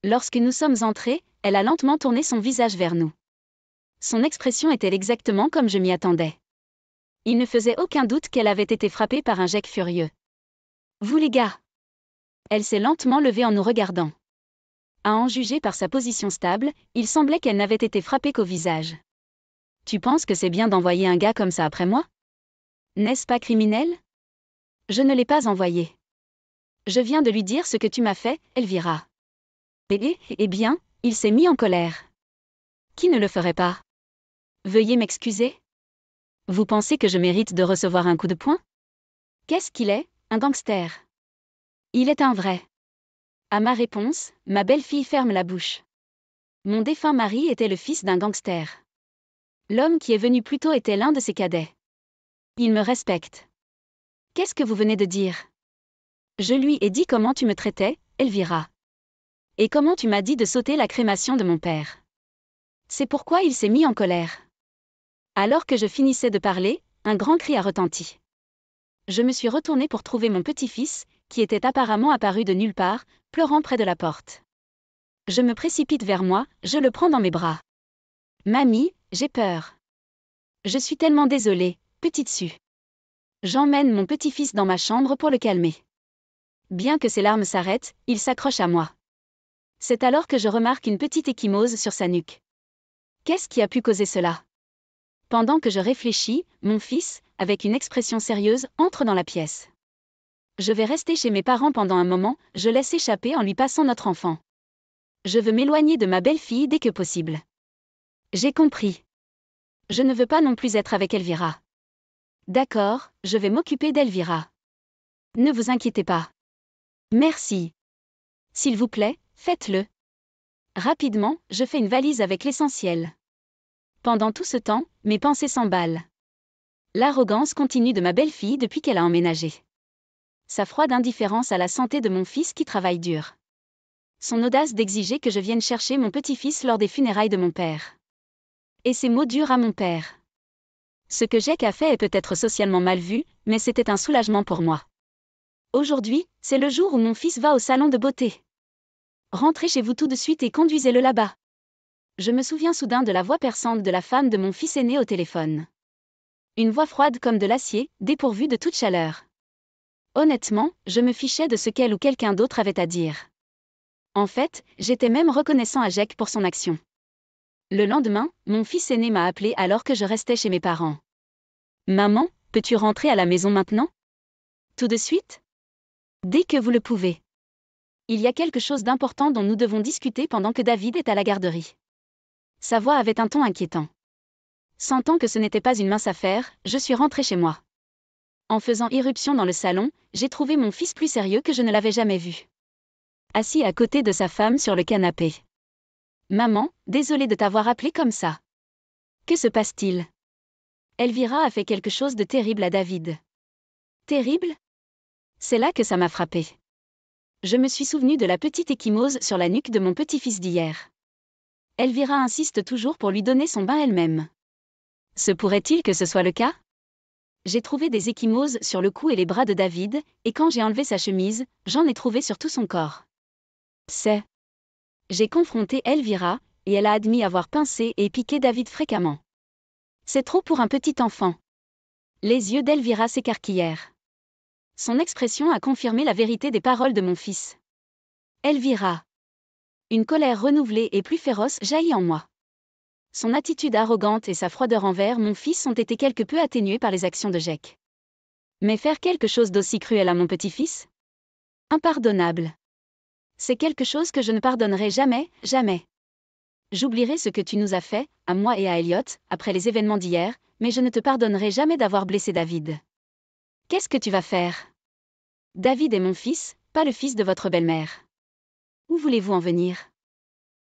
Speaker 1: Lorsque nous sommes entrés, elle a lentement tourné son visage vers nous. Son expression était exactement comme je m'y attendais. Il ne faisait aucun doute qu'elle avait été frappée par un Jake furieux. Vous les gars. Elle s'est lentement levée en nous regardant. À en juger par sa position stable, il semblait qu'elle n'avait été frappée qu'au visage. Tu penses que c'est bien d'envoyer un gars comme ça après moi? N'est-ce pas criminel? Je ne l'ai pas envoyé. Je viens de lui dire ce que tu m'as fait, Elvira. Eh bien, il s'est mis en colère. Qui ne le ferait pas? Veuillez m'excuser. Vous pensez que je mérite de recevoir un coup de poing? Qu'est-ce qu'il est, un gangster? Il est un vrai. À ma réponse, ma belle-fille ferme la bouche. Mon défunt mari était le fils d'un gangster. L'homme qui est venu plus tôt était l'un de ses cadets. Il me respecte. Qu'est-ce que vous venez de dire? Je lui ai dit comment tu me traitais, Elvira. Et comment tu m'as dit de sauter la crémation de mon père. C'est pourquoi il s'est mis en colère. Alors que je finissais de parler, un grand cri a retenti. Je me suis retournée pour trouver mon petit-fils, qui était apparemment apparu de nulle part, pleurant près de la porte. Je me précipite vers moi, je le prends dans mes bras. Mamie, j'ai peur. Je suis tellement désolée, petite Sue. J'emmène mon petit-fils dans ma chambre pour le calmer. Bien que ses larmes s'arrêtent, il s'accroche à moi. C'est alors que je remarque une petite ecchymose sur sa nuque. Qu'est-ce qui a pu causer cela? Pendant que je réfléchis, mon fils, avec une expression sérieuse, entre dans la pièce. Je vais rester chez mes parents pendant un moment, je laisse échapper en lui passant notre enfant. Je veux m'éloigner de ma belle-fille dès que possible. J'ai compris. Je ne veux pas non plus être avec Elvira. D'accord, je vais m'occuper d'Elvira. Ne vous inquiétez pas. Merci. S'il vous plaît, faites-le. Rapidement, je fais une valise avec l'essentiel. Pendant tout ce temps, mes pensées s'emballent. L'arrogance continue de ma belle-fille depuis qu'elle a emménagé. Sa froide indifférence à la santé de mon fils qui travaille dur. Son audace d'exiger que je vienne chercher mon petit-fils lors des funérailles de mon père. Et ses mots durs à mon père. Ce que Jake a fait est peut-être socialement mal vu, mais c'était un soulagement pour moi. Aujourd'hui, c'est le jour où mon fils va au salon de beauté. Rentrez chez vous tout de suite et conduisez-le là-bas. Je me souviens soudain de la voix perçante de la femme de mon fils aîné au téléphone. Une voix froide comme de l'acier, dépourvue de toute chaleur. Honnêtement, je me fichais de ce qu'elle ou quelqu'un d'autre avait à dire. En fait, j'étais même reconnaissant à Jake pour son action. Le lendemain, mon fils aîné m'a appelé alors que je restais chez mes parents. Maman, peux-tu rentrer à la maison maintenant? Tout de suite? Dès que vous le pouvez. Il y a quelque chose d'important dont nous devons discuter pendant que David est à la garderie. Sa voix avait un ton inquiétant. Sentant que ce n'était pas une mince affaire, je suis rentrée chez moi. En faisant irruption dans le salon, j'ai trouvé mon fils plus sérieux que je ne l'avais jamais vu. Assis à côté de sa femme sur le canapé. Maman, désolée de t'avoir appelé comme ça. Que se passe-t-il? Elvira a fait quelque chose de terrible à David. Terrible? C'est là que ça m'a frappé. Je me suis souvenu de la petite ecchymose sur la nuque de mon petit-fils d'hier. Elvira insiste toujours pour lui donner son bain elle-même. Se pourrait-il que ce soit le cas? J'ai trouvé des ecchymoses sur le cou et les bras de David, et quand j'ai enlevé sa chemise, j'en ai trouvé sur tout son corps. J'ai confronté Elvira, et elle a admis avoir pincé et piqué David fréquemment. C'est trop pour un petit enfant. Les yeux d'Elvira s'écarquillèrent. Son expression a confirmé la vérité des paroles de mon fils. Elvira. Une colère renouvelée et plus féroce jaillit en moi. Son attitude arrogante et sa froideur envers mon fils ont été quelque peu atténuées par les actions de Jake. Mais faire quelque chose d'aussi cruel à mon petit-fils? Impardonnable. C'est quelque chose que je ne pardonnerai jamais, jamais. J'oublierai ce que tu nous as fait, à moi et à Elliot, après les événements d'hier, mais je ne te pardonnerai jamais d'avoir blessé David. Qu'est-ce que tu vas faire? David est mon fils, pas le fils de votre belle-mère. Où voulez-vous en venir?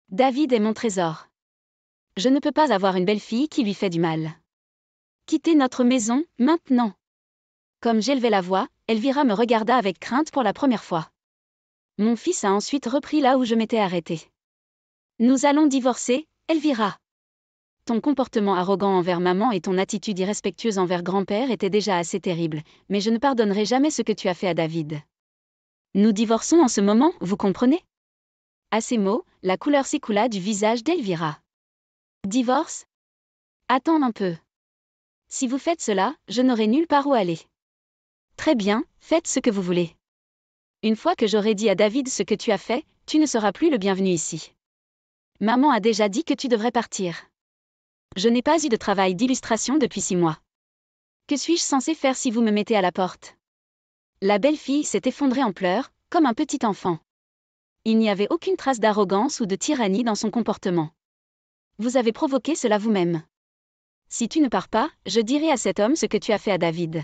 Speaker 1: David est mon trésor. Je ne peux pas avoir une belle-fille qui lui fait du mal. Quittez notre maison, maintenant. Comme j'élevais la voix, Elvira me regarda avec crainte pour la première fois. Mon fils a ensuite repris là où je m'étais arrêtée. Nous allons divorcer, Elvira. Ton comportement arrogant envers maman et ton attitude irrespectueuse envers grand-père étaient déjà assez terribles, mais je ne pardonnerai jamais ce que tu as fait à David. Nous divorçons en ce moment, vous comprenez? À ces mots, la couleur s'écoula du visage d'Elvira. Divorce? Attends un peu. Si vous faites cela, je n'aurai nulle part où aller. Très bien, faites ce que vous voulez. Une fois que j'aurai dit à David ce que tu as fait, tu ne seras plus le bienvenu ici. Maman a déjà dit que tu devrais partir. Je n'ai pas eu de travail d'illustration depuis 6 mois. Que suis-je censée faire si vous me mettez à la porte? La belle-fille s'est effondrée en pleurs, comme un petit enfant. Il n'y avait aucune trace d'arrogance ou de tyrannie dans son comportement. Vous avez provoqué cela vous-même. Si tu ne pars pas, je dirai à cet homme ce que tu as fait à David.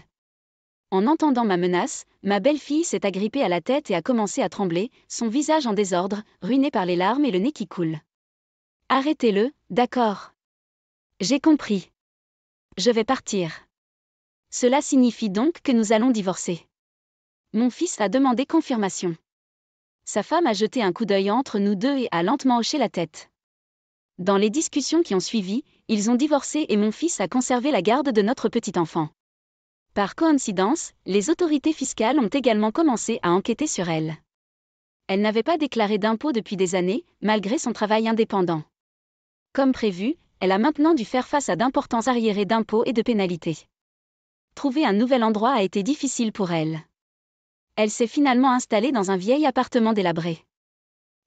Speaker 1: En entendant ma menace, ma belle-fille s'est agrippée à la tête et a commencé à trembler, son visage en désordre, ruiné par les larmes et le nez qui coule. Arrêtez-le, d'accord. J'ai compris. Je vais partir. Cela signifie donc que nous allons divorcer. Mon fils a demandé confirmation. Sa femme a jeté un coup d'œil entre nous deux et a lentement hoché la tête. Dans les discussions qui ont suivi, ils ont divorcé et mon fils a conservé la garde de notre petit enfant. Par coïncidence, les autorités fiscales ont également commencé à enquêter sur elle. Elle n'avait pas déclaré d'impôts depuis des années, malgré son travail indépendant. Comme prévu, elle a maintenant dû faire face à d'importants arriérés d'impôts et de pénalités. Trouver un nouvel endroit a été difficile pour elle. Elle s'est finalement installée dans un vieil appartement délabré.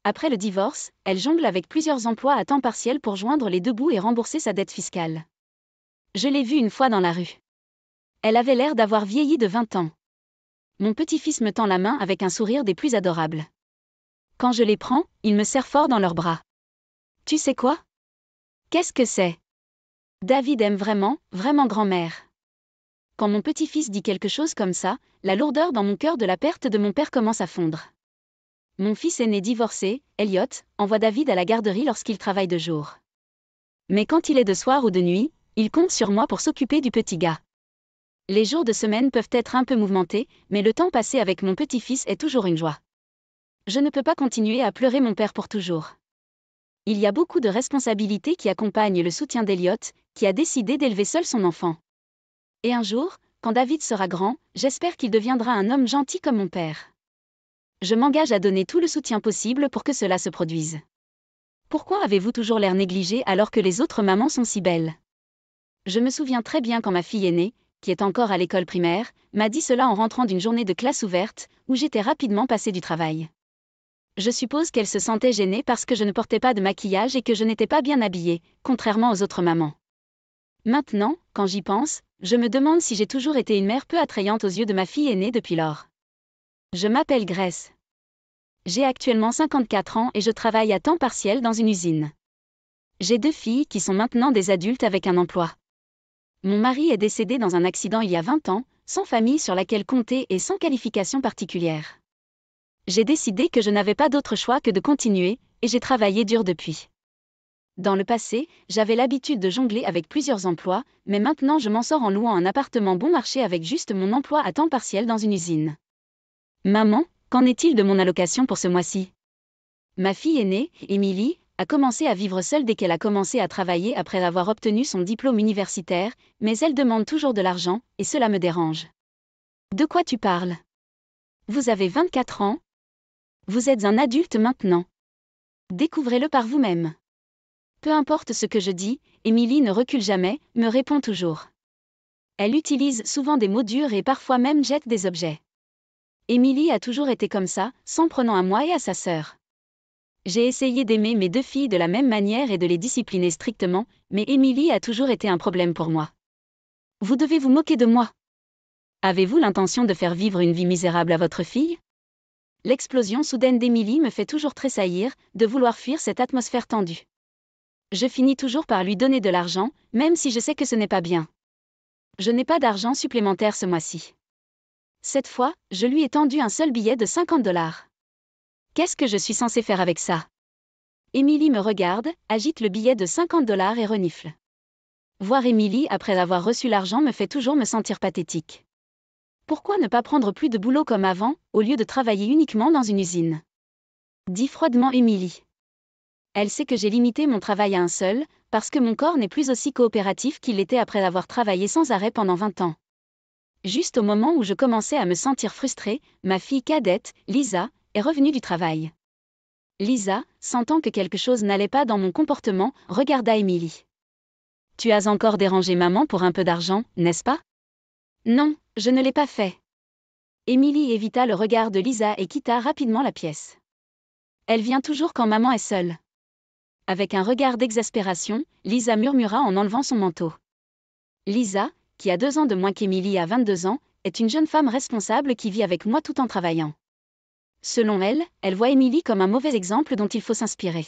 Speaker 1: Après le divorce, elle jongle avec plusieurs emplois à temps partiel pour joindre les deux bouts et rembourser sa dette fiscale. Je l'ai vue une fois dans la rue. Elle avait l'air d'avoir vieilli de 20 ans. Mon petit-fils me tend la main avec un sourire des plus adorables. Quand je les prends, ils me serrent fort dans leurs bras. Tu sais quoi? Qu'est-ce que c'est? David aime vraiment, vraiment grand-mère. Quand mon petit-fils dit quelque chose comme ça, la lourdeur dans mon cœur de la perte de mon père commence à fondre. Mon fils aîné divorcé, Elliot, envoie David à la garderie lorsqu'il travaille de jour. Mais quand il est de soir ou de nuit, il compte sur moi pour s'occuper du petit gars. Les jours de semaine peuvent être un peu mouvementés, mais le temps passé avec mon petit-fils est toujours une joie. Je ne peux pas continuer à pleurer mon père pour toujours. Il y a beaucoup de responsabilités qui accompagnent le soutien d'Elliot, qui a décidé d'élever seul son enfant. Et un jour, quand David sera grand, j'espère qu'il deviendra un homme gentil comme mon père. Je m'engage à donner tout le soutien possible pour que cela se produise. Pourquoi avez-vous toujours l'air négligé alors que les autres mamans sont si belles? Je me souviens très bien quand ma fille aînée, qui est encore à l'école primaire, m'a dit cela en rentrant d'une journée de classe ouverte, où j'étais rapidement passée du travail. Je suppose qu'elle se sentait gênée parce que je ne portais pas de maquillage et que je n'étais pas bien habillée, contrairement aux autres mamans. Maintenant, quand j'y pense, je me demande si j'ai toujours été une mère peu attrayante aux yeux de ma fille aînée depuis lors. Je m'appelle Grace. J'ai actuellement 54 ans et je travaille à temps partiel dans une usine. J'ai 2 filles qui sont maintenant des adultes avec un emploi. Mon mari est décédé dans un accident il y a 20 ans, sans famille sur laquelle compter et sans qualification particulière. J'ai décidé que je n'avais pas d'autre choix que de continuer, et j'ai travaillé dur depuis. Dans le passé, j'avais l'habitude de jongler avec plusieurs emplois, mais maintenant je m'en sors en louant un appartement bon marché avec juste mon emploi à temps partiel dans une usine. Maman, qu'en est-il de mon allocation pour ce mois-ci? Ma fille aînée, Émilie, a commencé à vivre seule dès qu'elle a commencé à travailler après avoir obtenu son diplôme universitaire, mais elle demande toujours de l'argent, et cela me dérange. De quoi tu parles? Vous avez 24 ans? Vous êtes un adulte maintenant. Découvrez-le par vous-même. Peu importe ce que je dis, Émilie ne recule jamais, me répond toujours. Elle utilise souvent des mots durs et parfois même jette des objets. Émilie a toujours été comme ça, s'en prenant à moi et à sa sœur. J'ai essayé d'aimer mes 2 filles de la même manière et de les discipliner strictement, mais Émilie a toujours été un problème pour moi. Vous devez vous moquer de moi. Avez-vous l'intention de faire vivre une vie misérable à votre fille? L'explosion soudaine d'Émilie me fait toujours tressaillir, de vouloir fuir cette atmosphère tendue. Je finis toujours par lui donner de l'argent, même si je sais que ce n'est pas bien. Je n'ai pas d'argent supplémentaire ce mois-ci. Cette fois, je lui ai tendu un seul billet de 50 $. Qu'est-ce que je suis censée faire avec ça? Émilie me regarde, agite le billet de 50 $ et renifle. Voir Émilie après avoir reçu l'argent me fait toujours me sentir pathétique. Pourquoi ne pas prendre plus de boulot comme avant, au lieu de travailler uniquement dans une usine? Dit froidement Émilie. Elle sait que j'ai limité mon travail à un seul, parce que mon corps n'est plus aussi coopératif qu'il l'était après avoir travaillé sans arrêt pendant 20 ans. Juste au moment où je commençais à me sentir frustrée, ma fille cadette, Lisa, est revenue du travail. Lisa, sentant que quelque chose n'allait pas dans mon comportement, regarda Émilie. Tu as encore dérangé maman pour un peu d'argent, n'est-ce pas? Non, je ne l'ai pas fait. Émilie évita le regard de Lisa et quitta rapidement la pièce. Elle vient toujours quand maman est seule. Avec un regard d'exaspération, Lisa murmura en enlevant son manteau. Lisa, qui a 2 ans de moins qu'Émilie à 22 ans, est une jeune femme responsable qui vit avec moi tout en travaillant. Selon elle, elle voit Émilie comme un mauvais exemple dont il faut s'inspirer.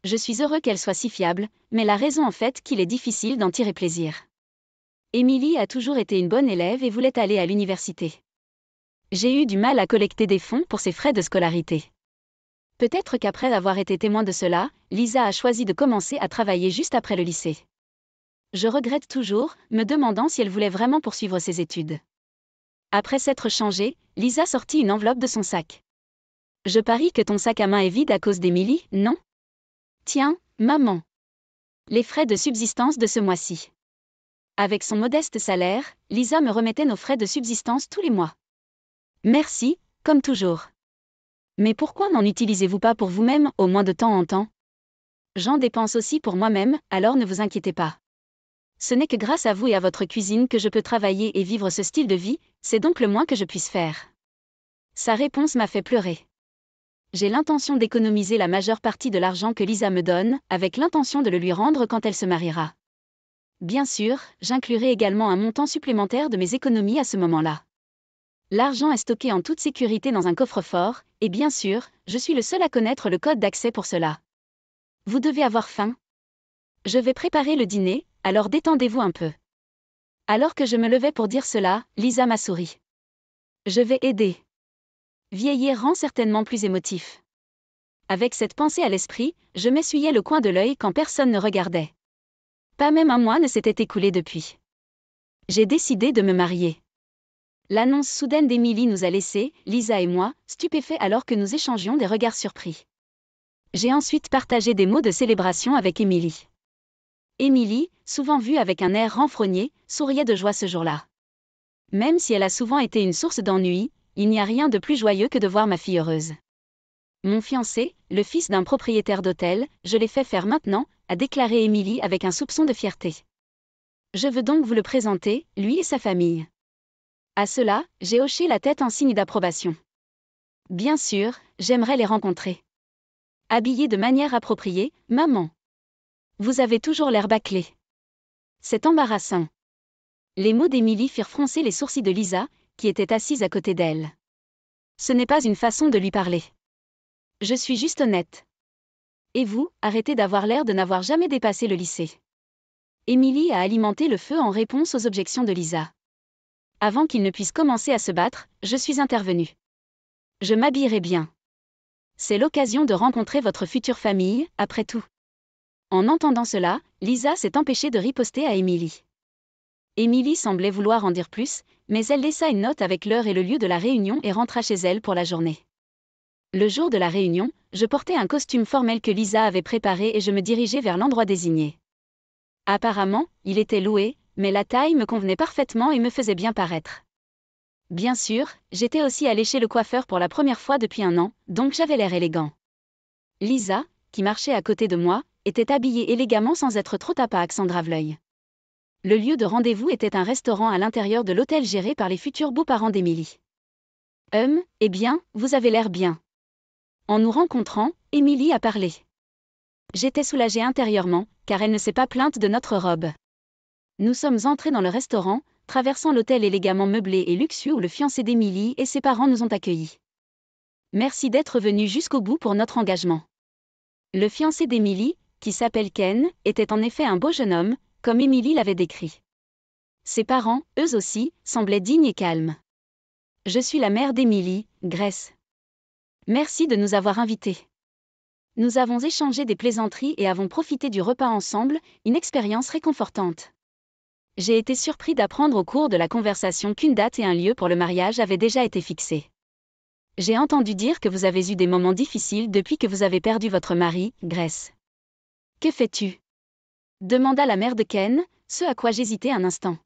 Speaker 1: Je suis heureux qu'elle soit si fiable, mais la raison en fait qu'il est difficile d'en tirer plaisir. Émilie a toujours été une bonne élève et voulait aller à l'université. J'ai eu du mal à collecter des fonds pour ses frais de scolarité. Peut-être qu'après avoir été témoin de cela, Lisa a choisi de commencer à travailler juste après le lycée. Je regrette toujours, me demandant si elle voulait vraiment poursuivre ses études. Après s'être changée, Lisa sortit une enveloppe de son sac. Je parie que ton sac à main est vide à cause d'Émilie, non? Tiens, maman. Les frais de subsistance de ce mois-ci. Avec son modeste salaire, Lisa me remettait nos frais de subsistance tous les mois. Merci, comme toujours. Mais pourquoi n'en utilisez-vous pas pour vous-même, au moins de temps en temps? J'en dépense aussi pour moi-même, alors ne vous inquiétez pas. Ce n'est que grâce à vous et à votre cuisine que je peux travailler et vivre ce style de vie, c'est donc le moins que je puisse faire. Sa réponse m'a fait pleurer. J'ai l'intention d'économiser la majeure partie de l'argent que Lisa me donne, avec l'intention de le lui rendre quand elle se mariera. Bien sûr, j'inclurai également un montant supplémentaire de mes économies à ce moment-là. L'argent est stocké en toute sécurité dans un coffre-fort, et bien sûr, je suis le seul à connaître le code d'accès pour cela. Vous devez avoir faim. Je vais préparer le dîner, alors détendez-vous un peu. Alors que je me levais pour dire cela, Lisa m'a souri. Je vais aider. Vieillir rend certainement plus émotif. Avec cette pensée à l'esprit, je m'essuyais le coin de l'œil quand personne ne regardait. Pas même un mois ne s'était écoulé depuis. J'ai décidé de me marier. L'annonce soudaine d'Émilie nous a laissés, Lisa et moi, stupéfaits alors que nous échangions des regards surpris. J'ai ensuite partagé des mots de célébration avec Émilie. Émilie, souvent vue avec un air renfrogné, souriait de joie ce jour-là. Même si elle a souvent été une source d'ennui, il n'y a rien de plus joyeux que de voir ma fille heureuse. Mon fiancé, le fils d'un propriétaire d'hôtel, je l'ai fait faire maintenant, a déclaré Émilie avec un soupçon de fierté. Je veux donc vous le présenter, lui et sa famille. À cela, j'ai hoché la tête en signe d'approbation. Bien sûr, j'aimerais les rencontrer. Habillée de manière appropriée, maman. Vous avez toujours l'air bâclée. C'est embarrassant. Les mots d'Émilie firent froncer les sourcils de Lisa, qui était assise à côté d'elle. Ce n'est pas une façon de lui parler. Je suis juste honnête. Et vous, arrêtez d'avoir l'air de n'avoir jamais dépassé le lycée. Émilie a alimenté le feu en réponse aux objections de Lisa. Avant qu'il ne puisse commencer à se battre, je suis intervenue. Je m'habillerai bien. C'est l'occasion de rencontrer votre future famille, après tout. En entendant cela, Lisa s'est empêchée de riposter à Émilie. Émilie semblait vouloir en dire plus, mais elle laissa une note avec l'heure et le lieu de la réunion et rentra chez elle pour la journée. Le jour de la réunion, je portais un costume formel que Lisa avait préparé et je me dirigeais vers l'endroit désigné. Apparemment, il était loué, mais la taille me convenait parfaitement et me faisait bien paraître. Bien sûr, j'étais aussi allée chez le coiffeur pour la première fois depuis un an, donc j'avais l'air élégant. Lisa, qui marchait à côté de moi, était habillée élégamment sans être trop tapac sans grave-l'œil. Le lieu de rendez-vous était un restaurant à l'intérieur de l'hôtel géré par les futurs beaux-parents d'Émilie. Eh bien, vous avez l'air bien. En nous rencontrant, Émilie a parlé. J'étais soulagée intérieurement, car elle ne s'est pas plainte de notre robe. Nous sommes entrés dans le restaurant, traversant l'hôtel élégamment meublé et luxueux où le fiancé d'Émilie et ses parents nous ont accueillis. Merci d'être venu jusqu'au bout pour notre engagement. Le fiancé d'Émilie, qui s'appelle Ken, était en effet un beau jeune homme, comme Émilie l'avait décrit. Ses parents, eux aussi, semblaient dignes et calmes. Je suis la mère d'Émilie, Grace. Merci de nous avoir invités. Nous avons échangé des plaisanteries et avons profité du repas ensemble, une expérience réconfortante. J'ai été surpris d'apprendre au cours de la conversation qu'une date et un lieu pour le mariage avaient déjà été fixés. J'ai entendu dire que vous avez eu des moments difficiles depuis que vous avez perdu votre mari, Grace. Que fais-tu? Demanda la mère de Ken, ce à quoi j'hésitais un instant.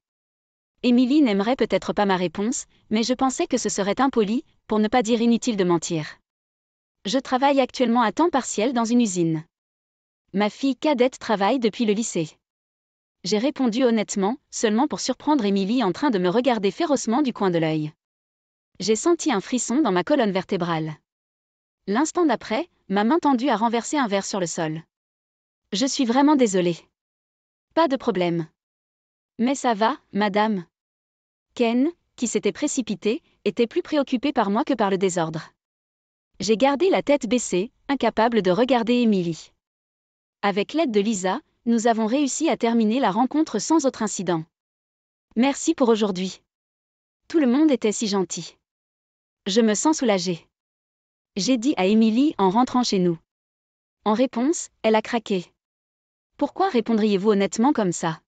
Speaker 1: Émilie n'aimerait peut-être pas ma réponse, mais je pensais que ce serait impoli, pour ne pas dire inutile de mentir. Je travaille actuellement à temps partiel dans une usine. Ma fille cadette travaille depuis le lycée. J'ai répondu honnêtement, seulement pour surprendre Émilie en train de me regarder férocement du coin de l'œil. J'ai senti un frisson dans ma colonne vertébrale. L'instant d'après, ma main tendue a renversé un verre sur le sol. Je suis vraiment désolée. Pas de problème. Mais ça va, madame. Ken, qui s'était précipité, était plus préoccupé par moi que par le désordre. J'ai gardé la tête baissée, incapable de regarder Émilie. Avec l'aide de Lisa, nous avons réussi à terminer la rencontre sans autre incident. Merci pour aujourd'hui. Tout le monde était si gentil. Je me sens soulagée. J'ai dit à Émilie en rentrant chez nous. En réponse, elle a craqué. Pourquoi répondriez-vous honnêtement comme ça?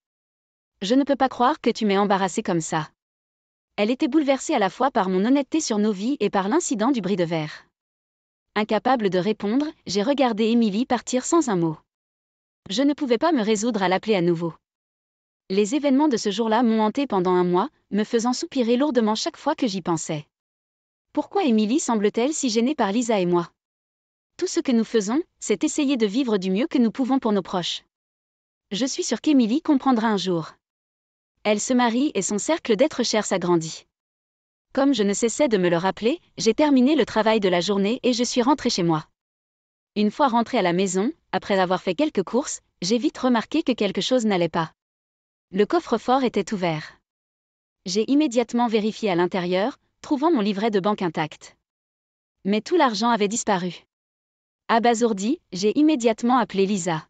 Speaker 1: Je ne peux pas croire que tu m'aies embarrassée comme ça. Elle était bouleversée à la fois par mon honnêteté sur nos vies et par l'incident du bris de verre. Incapable de répondre, j'ai regardé Émilie partir sans un mot. Je ne pouvais pas me résoudre à l'appeler à nouveau. Les événements de ce jour-là m'ont hanté pendant un mois, me faisant soupirer lourdement chaque fois que j'y pensais. Pourquoi Émilie semble-t-elle si gênée par Lisa et moi? Tout ce que nous faisons, c'est essayer de vivre du mieux que nous pouvons pour nos proches. Je suis sûre qu'Émilie comprendra un jour. Elle se marie et son cercle d'êtres chers s'agrandit. Comme je ne cessais de me le rappeler, j'ai terminé le travail de la journée et je suis rentrée chez moi. Une fois rentrée à la maison, après avoir fait quelques courses, j'ai vite remarqué que quelque chose n'allait pas. Le coffre-fort était ouvert. J'ai immédiatement vérifié à l'intérieur, trouvant mon livret de banque intact. Mais tout l'argent avait disparu. Abasourdie, j'ai immédiatement appelé Lisa.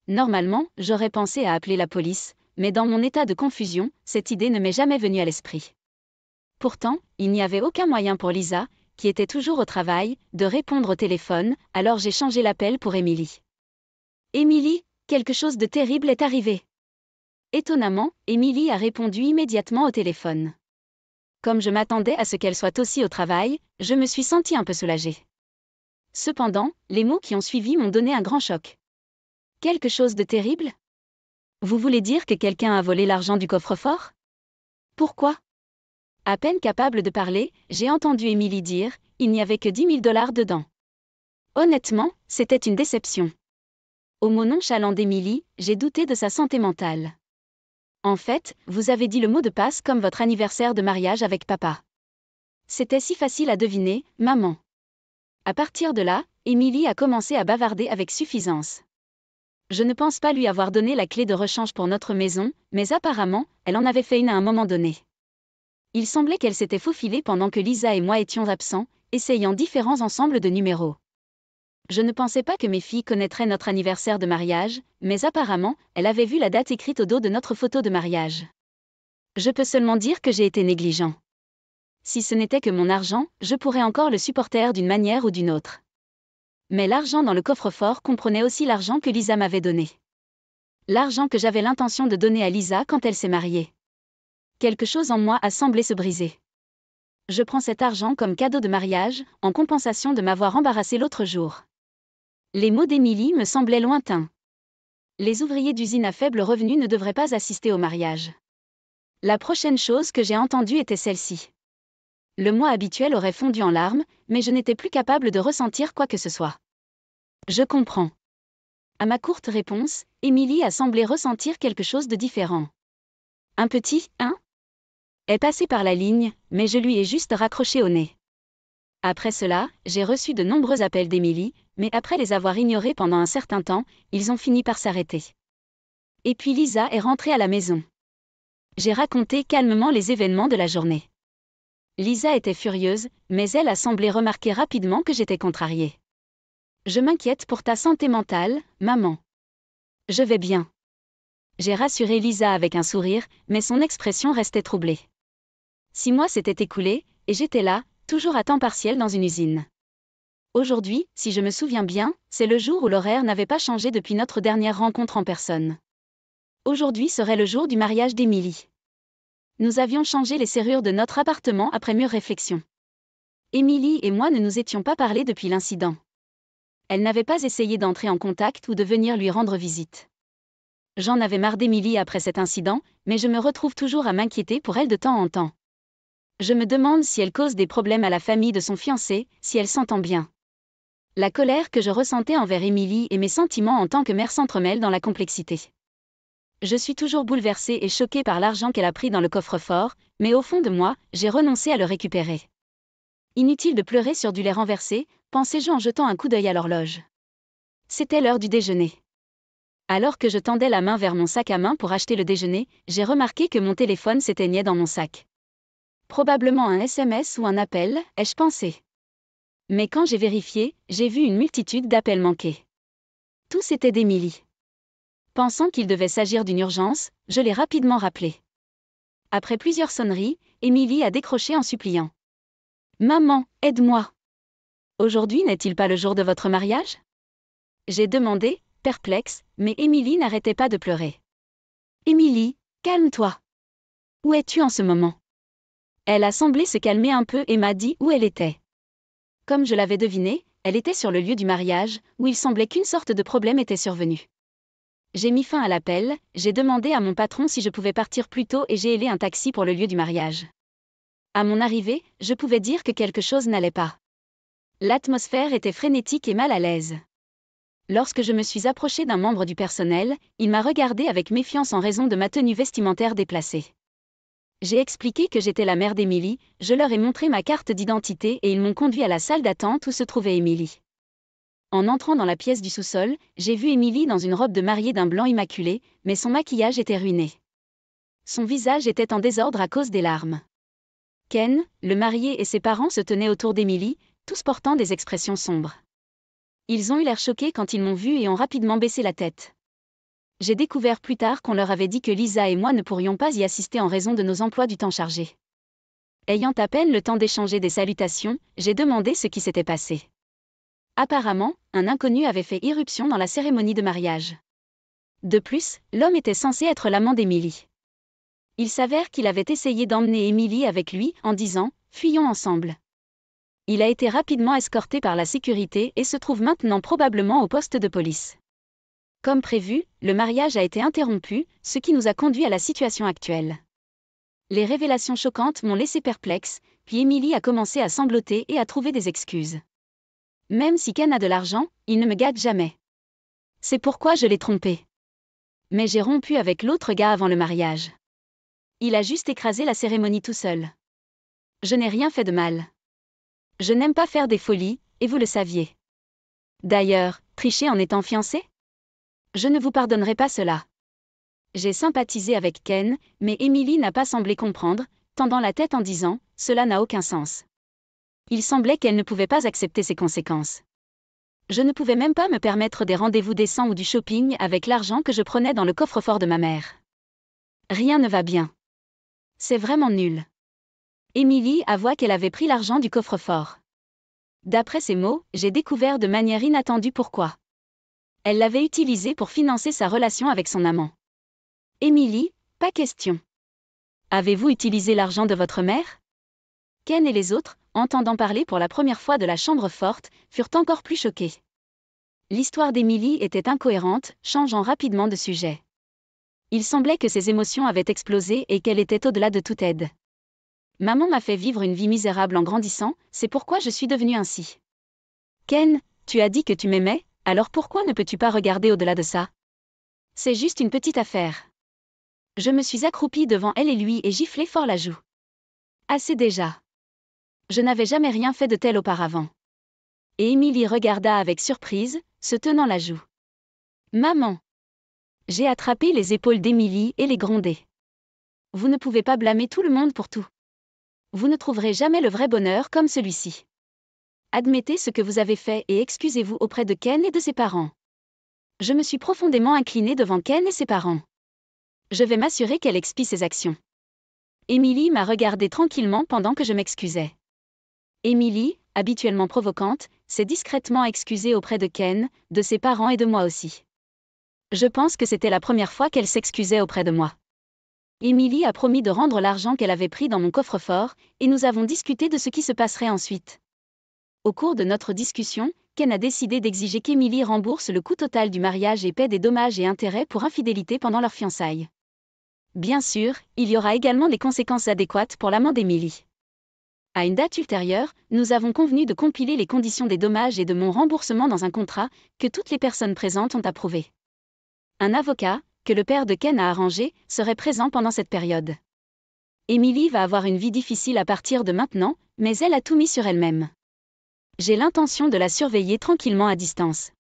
Speaker 1: Normalement, j'aurais pensé à appeler la police, mais dans mon état de confusion, cette idée ne m'est jamais venue à l'esprit. Pourtant, il n'y avait aucun moyen pour Lisa, qui était toujours au travail, de répondre au téléphone, alors j'ai changé l'appel pour Émilie. Émilie, quelque chose de terrible est arrivé. Étonnamment, Émilie a répondu immédiatement au téléphone. Comme je m'attendais à ce qu'elle soit aussi au travail, je me suis sentie un peu soulagée. Cependant, les mots qui ont suivi m'ont donné un grand choc. Quelque chose de terrible? Vous voulez dire que quelqu'un a volé l'argent du coffre-fort? Pourquoi? À peine capable de parler, j'ai entendu Émilie dire, il n'y avait que 10 000 $ dedans. Honnêtement, c'était une déception. Au mot nonchalant d'Émilie, j'ai douté de sa santé mentale. En fait, vous avez dit le mot de passe comme votre anniversaire de mariage avec papa. C'était si facile à deviner, maman. À partir de là, Émilie a commencé à bavarder avec suffisance. Je ne pense pas lui avoir donné la clé de rechange pour notre maison, mais apparemment, elle en avait fait une à un moment donné. Il semblait qu'elle s'était faufilée pendant que Lisa et moi étions absents, essayant différents ensembles de numéros. Je ne pensais pas que mes filles connaîtraient notre anniversaire de mariage, mais apparemment, elle avait vu la date écrite au dos de notre photo de mariage. Je peux seulement dire que j'ai été négligent. Si ce n'était que mon argent, je pourrais encore le supporter d'une manière ou d'une autre. Mais l'argent dans le coffre-fort comprenait aussi l'argent que Lisa m'avait donné. L'argent que j'avais l'intention de donner à Lisa quand elle s'est mariée. Quelque chose en moi a semblé se briser. Je prends cet argent comme cadeau de mariage, en compensation de m'avoir embarrassé l'autre jour. Les mots d'Émilie me semblaient lointains. Les ouvriers d'usine à faible revenu ne devraient pas assister au mariage. La prochaine chose que j'ai entendue était celle-ci. Le moi habituel aurait fondu en larmes, mais je n'étais plus capable de ressentir quoi que ce soit. Je comprends. À ma courte réponse, Émilie a semblé ressentir quelque chose de différent. Un petit « hein » est passé par la ligne, mais je lui ai juste raccroché au nez. Après cela, j'ai reçu de nombreux appels d'Émilie, mais après les avoir ignorés pendant un certain temps, ils ont fini par s'arrêter. Et puis Lisa est rentrée à la maison. J'ai raconté calmement les événements de la journée. Lisa était furieuse, mais elle a semblé remarquer rapidement que j'étais contrariée. Je m'inquiète pour ta santé mentale, maman. Je vais bien. J'ai rassuré Lisa avec un sourire, mais son expression restait troublée. 6 mois s'étaient écoulés, et j'étais là, toujours à temps partiel dans une usine. Aujourd'hui, si je me souviens bien, c'est le jour où l'horaire n'avait pas changé depuis notre dernière rencontre en personne. Aujourd'hui serait le jour du mariage d'Émilie. Nous avions changé les serrures de notre appartement après mûre réflexion. Émilie et moi ne nous étions pas parlé depuis l'incident. Elle n'avait pas essayé d'entrer en contact ou de venir lui rendre visite. J'en avais marre d'Émilie après cet incident, mais je me retrouve toujours à m'inquiéter pour elle de temps en temps. Je me demande si elle cause des problèmes à la famille de son fiancé, si elle s'entend bien. La colère que je ressentais envers Émilie et mes sentiments en tant que mère s'entremêlent dans la complexité. Je suis toujours bouleversée et choquée par l'argent qu'elle a pris dans le coffre-fort, mais au fond de moi, j'ai renoncé à le récupérer. Inutile de pleurer sur du lait renversé, pensais-je en jetant un coup d'œil à l'horloge. C'était l'heure du déjeuner. Alors que je tendais la main vers mon sac à main pour acheter le déjeuner, j'ai remarqué que mon téléphone s'éteignait dans mon sac. Probablement un SMS ou un appel, ai-je pensé. Mais quand j'ai vérifié, j'ai vu une multitude d'appels manqués. Tous étaient d'Émilie. Pensant qu'il devait s'agir d'une urgence, je l'ai rapidement rappelé. Après plusieurs sonneries, Émilie a décroché en suppliant. « Maman, aide-moi. Aujourd'hui n'est-il pas le jour de votre mariage ?» J'ai demandé, perplexe, mais Émilie n'arrêtait pas de pleurer. « Émilie, calme-toi. Où es-tu en ce moment ?» Elle a semblé se calmer un peu et m'a dit où elle était. Comme je l'avais deviné, elle était sur le lieu du mariage, où il semblait qu'une sorte de problème était survenu. J'ai mis fin à l'appel, j'ai demandé à mon patron si je pouvais partir plus tôt et j'ai hélé un taxi pour le lieu du mariage. À mon arrivée, je pouvais dire que quelque chose n'allait pas. L'atmosphère était frénétique et mal à l'aise. Lorsque je me suis approchée d'un membre du personnel, il m'a regardée avec méfiance en raison de ma tenue vestimentaire déplacée. J'ai expliqué que j'étais la mère d'Émilie, je leur ai montré ma carte d'identité et ils m'ont conduit à la salle d'attente où se trouvait Émilie. En entrant dans la pièce du sous-sol, j'ai vu Émilie dans une robe de mariée d'un blanc immaculé, mais son maquillage était ruiné. Son visage était en désordre à cause des larmes. Ken, le marié et ses parents se tenaient autour d'Émilie, tous portant des expressions sombres. Ils ont eu l'air choqués quand ils m'ont vue et ont rapidement baissé la tête. J'ai découvert plus tard qu'on leur avait dit que Lisa et moi ne pourrions pas y assister en raison de nos emplois du temps chargés. Ayant à peine le temps d'échanger des salutations, j'ai demandé ce qui s'était passé. Apparemment, un inconnu avait fait irruption dans la cérémonie de mariage. De plus, l'homme était censé être l'amant d'Émilie. Il s'avère qu'il avait essayé d'emmener Émilie avec lui en disant « Fuyons ensemble ». Il a été rapidement escorté par la sécurité et se trouve maintenant probablement au poste de police. Comme prévu, le mariage a été interrompu, ce qui nous a conduit à la situation actuelle. Les révélations choquantes m'ont laissé perplexe, puis Émilie a commencé à sangloter et à trouver des excuses. Même si Ken a de l'argent, il ne me gâte jamais. C'est pourquoi je l'ai trompé. Mais j'ai rompu avec l'autre gars avant le mariage. Il a juste écrasé la cérémonie tout seul. Je n'ai rien fait de mal. Je n'aime pas faire des folies, et vous le saviez. D'ailleurs, tricher en étant fiancé ? Je ne vous pardonnerai pas cela. J'ai sympathisé avec Ken, mais Émilie n'a pas semblé comprendre, tendant la tête en disant « Cela n'a aucun sens ». Il semblait qu'elle ne pouvait pas accepter ces conséquences. Je ne pouvais même pas me permettre des rendez-vous décents ou du shopping avec l'argent que je prenais dans le coffre-fort de ma mère. Rien ne va bien. C'est vraiment nul. Émilie avoua qu'elle avait pris l'argent du coffre-fort. D'après ses mots, j'ai découvert de manière inattendue pourquoi. Elle l'avait utilisé pour financer sa relation avec son amant. Émilie, pas question. Avez-vous utilisé l'argent de votre mère ? Ken et les autres, entendant parler pour la première fois de la chambre forte, furent encore plus choqués. L'histoire d'Émilie était incohérente, changeant rapidement de sujet. Il semblait que ses émotions avaient explosé et qu'elle était au-delà de toute aide. Maman m'a fait vivre une vie misérable en grandissant, c'est pourquoi je suis devenue ainsi. Ken, tu as dit que tu m'aimais, alors pourquoi ne peux-tu pas regarder au-delà de ça ? C'est juste une petite affaire. Je me suis accroupie devant elle et lui et giflé fort la joue. Assez déjà. Je n'avais jamais rien fait de tel auparavant. Et Émilie regarda avec surprise, se tenant la joue. Maman. J'ai attrapé les épaules d'Émilie et les grondé. Vous ne pouvez pas blâmer tout le monde pour tout. Vous ne trouverez jamais le vrai bonheur comme celui-ci. Admettez ce que vous avez fait et excusez-vous auprès de Ken et de ses parents. Je me suis profondément inclinée devant Ken et ses parents. Je vais m'assurer qu'elle expie ses actions. Émilie m'a regardée tranquillement pendant que je m'excusais. Émilie, habituellement provocante, s'est discrètement excusée auprès de Ken, de ses parents et de moi aussi. Je pense que c'était la première fois qu'elle s'excusait auprès de moi. Émilie a promis de rendre l'argent qu'elle avait pris dans mon coffre-fort, et nous avons discuté de ce qui se passerait ensuite. Au cours de notre discussion, Ken a décidé d'exiger qu'Émilie rembourse le coût total du mariage et paie des dommages et intérêts pour infidélité pendant leur fiançailles. Bien sûr, il y aura également des conséquences adéquates pour l'amant d'Émilie. À une date ultérieure, nous avons convenu de compiler les conditions des dommages et de mon remboursement dans un contrat, que toutes les personnes présentes ont approuvé. Un avocat, que le père de Ken a arrangé, serait présent pendant cette période. Emily va avoir une vie difficile à partir de maintenant, mais elle a tout mis sur elle-même. J'ai l'intention de la surveiller tranquillement à distance.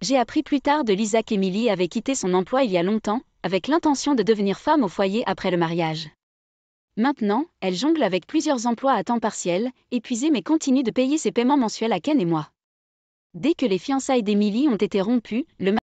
Speaker 1: J'ai appris plus tard de Lisa qu'Emily avait quitté son emploi il y a longtemps, avec l'intention de devenir femme au foyer après le mariage. Maintenant, elle jongle avec plusieurs emplois à temps partiel, épuisée mais continue de payer ses paiements mensuels à Ken et moi. Dès que les fiançailles d'Emily ont été rompues, le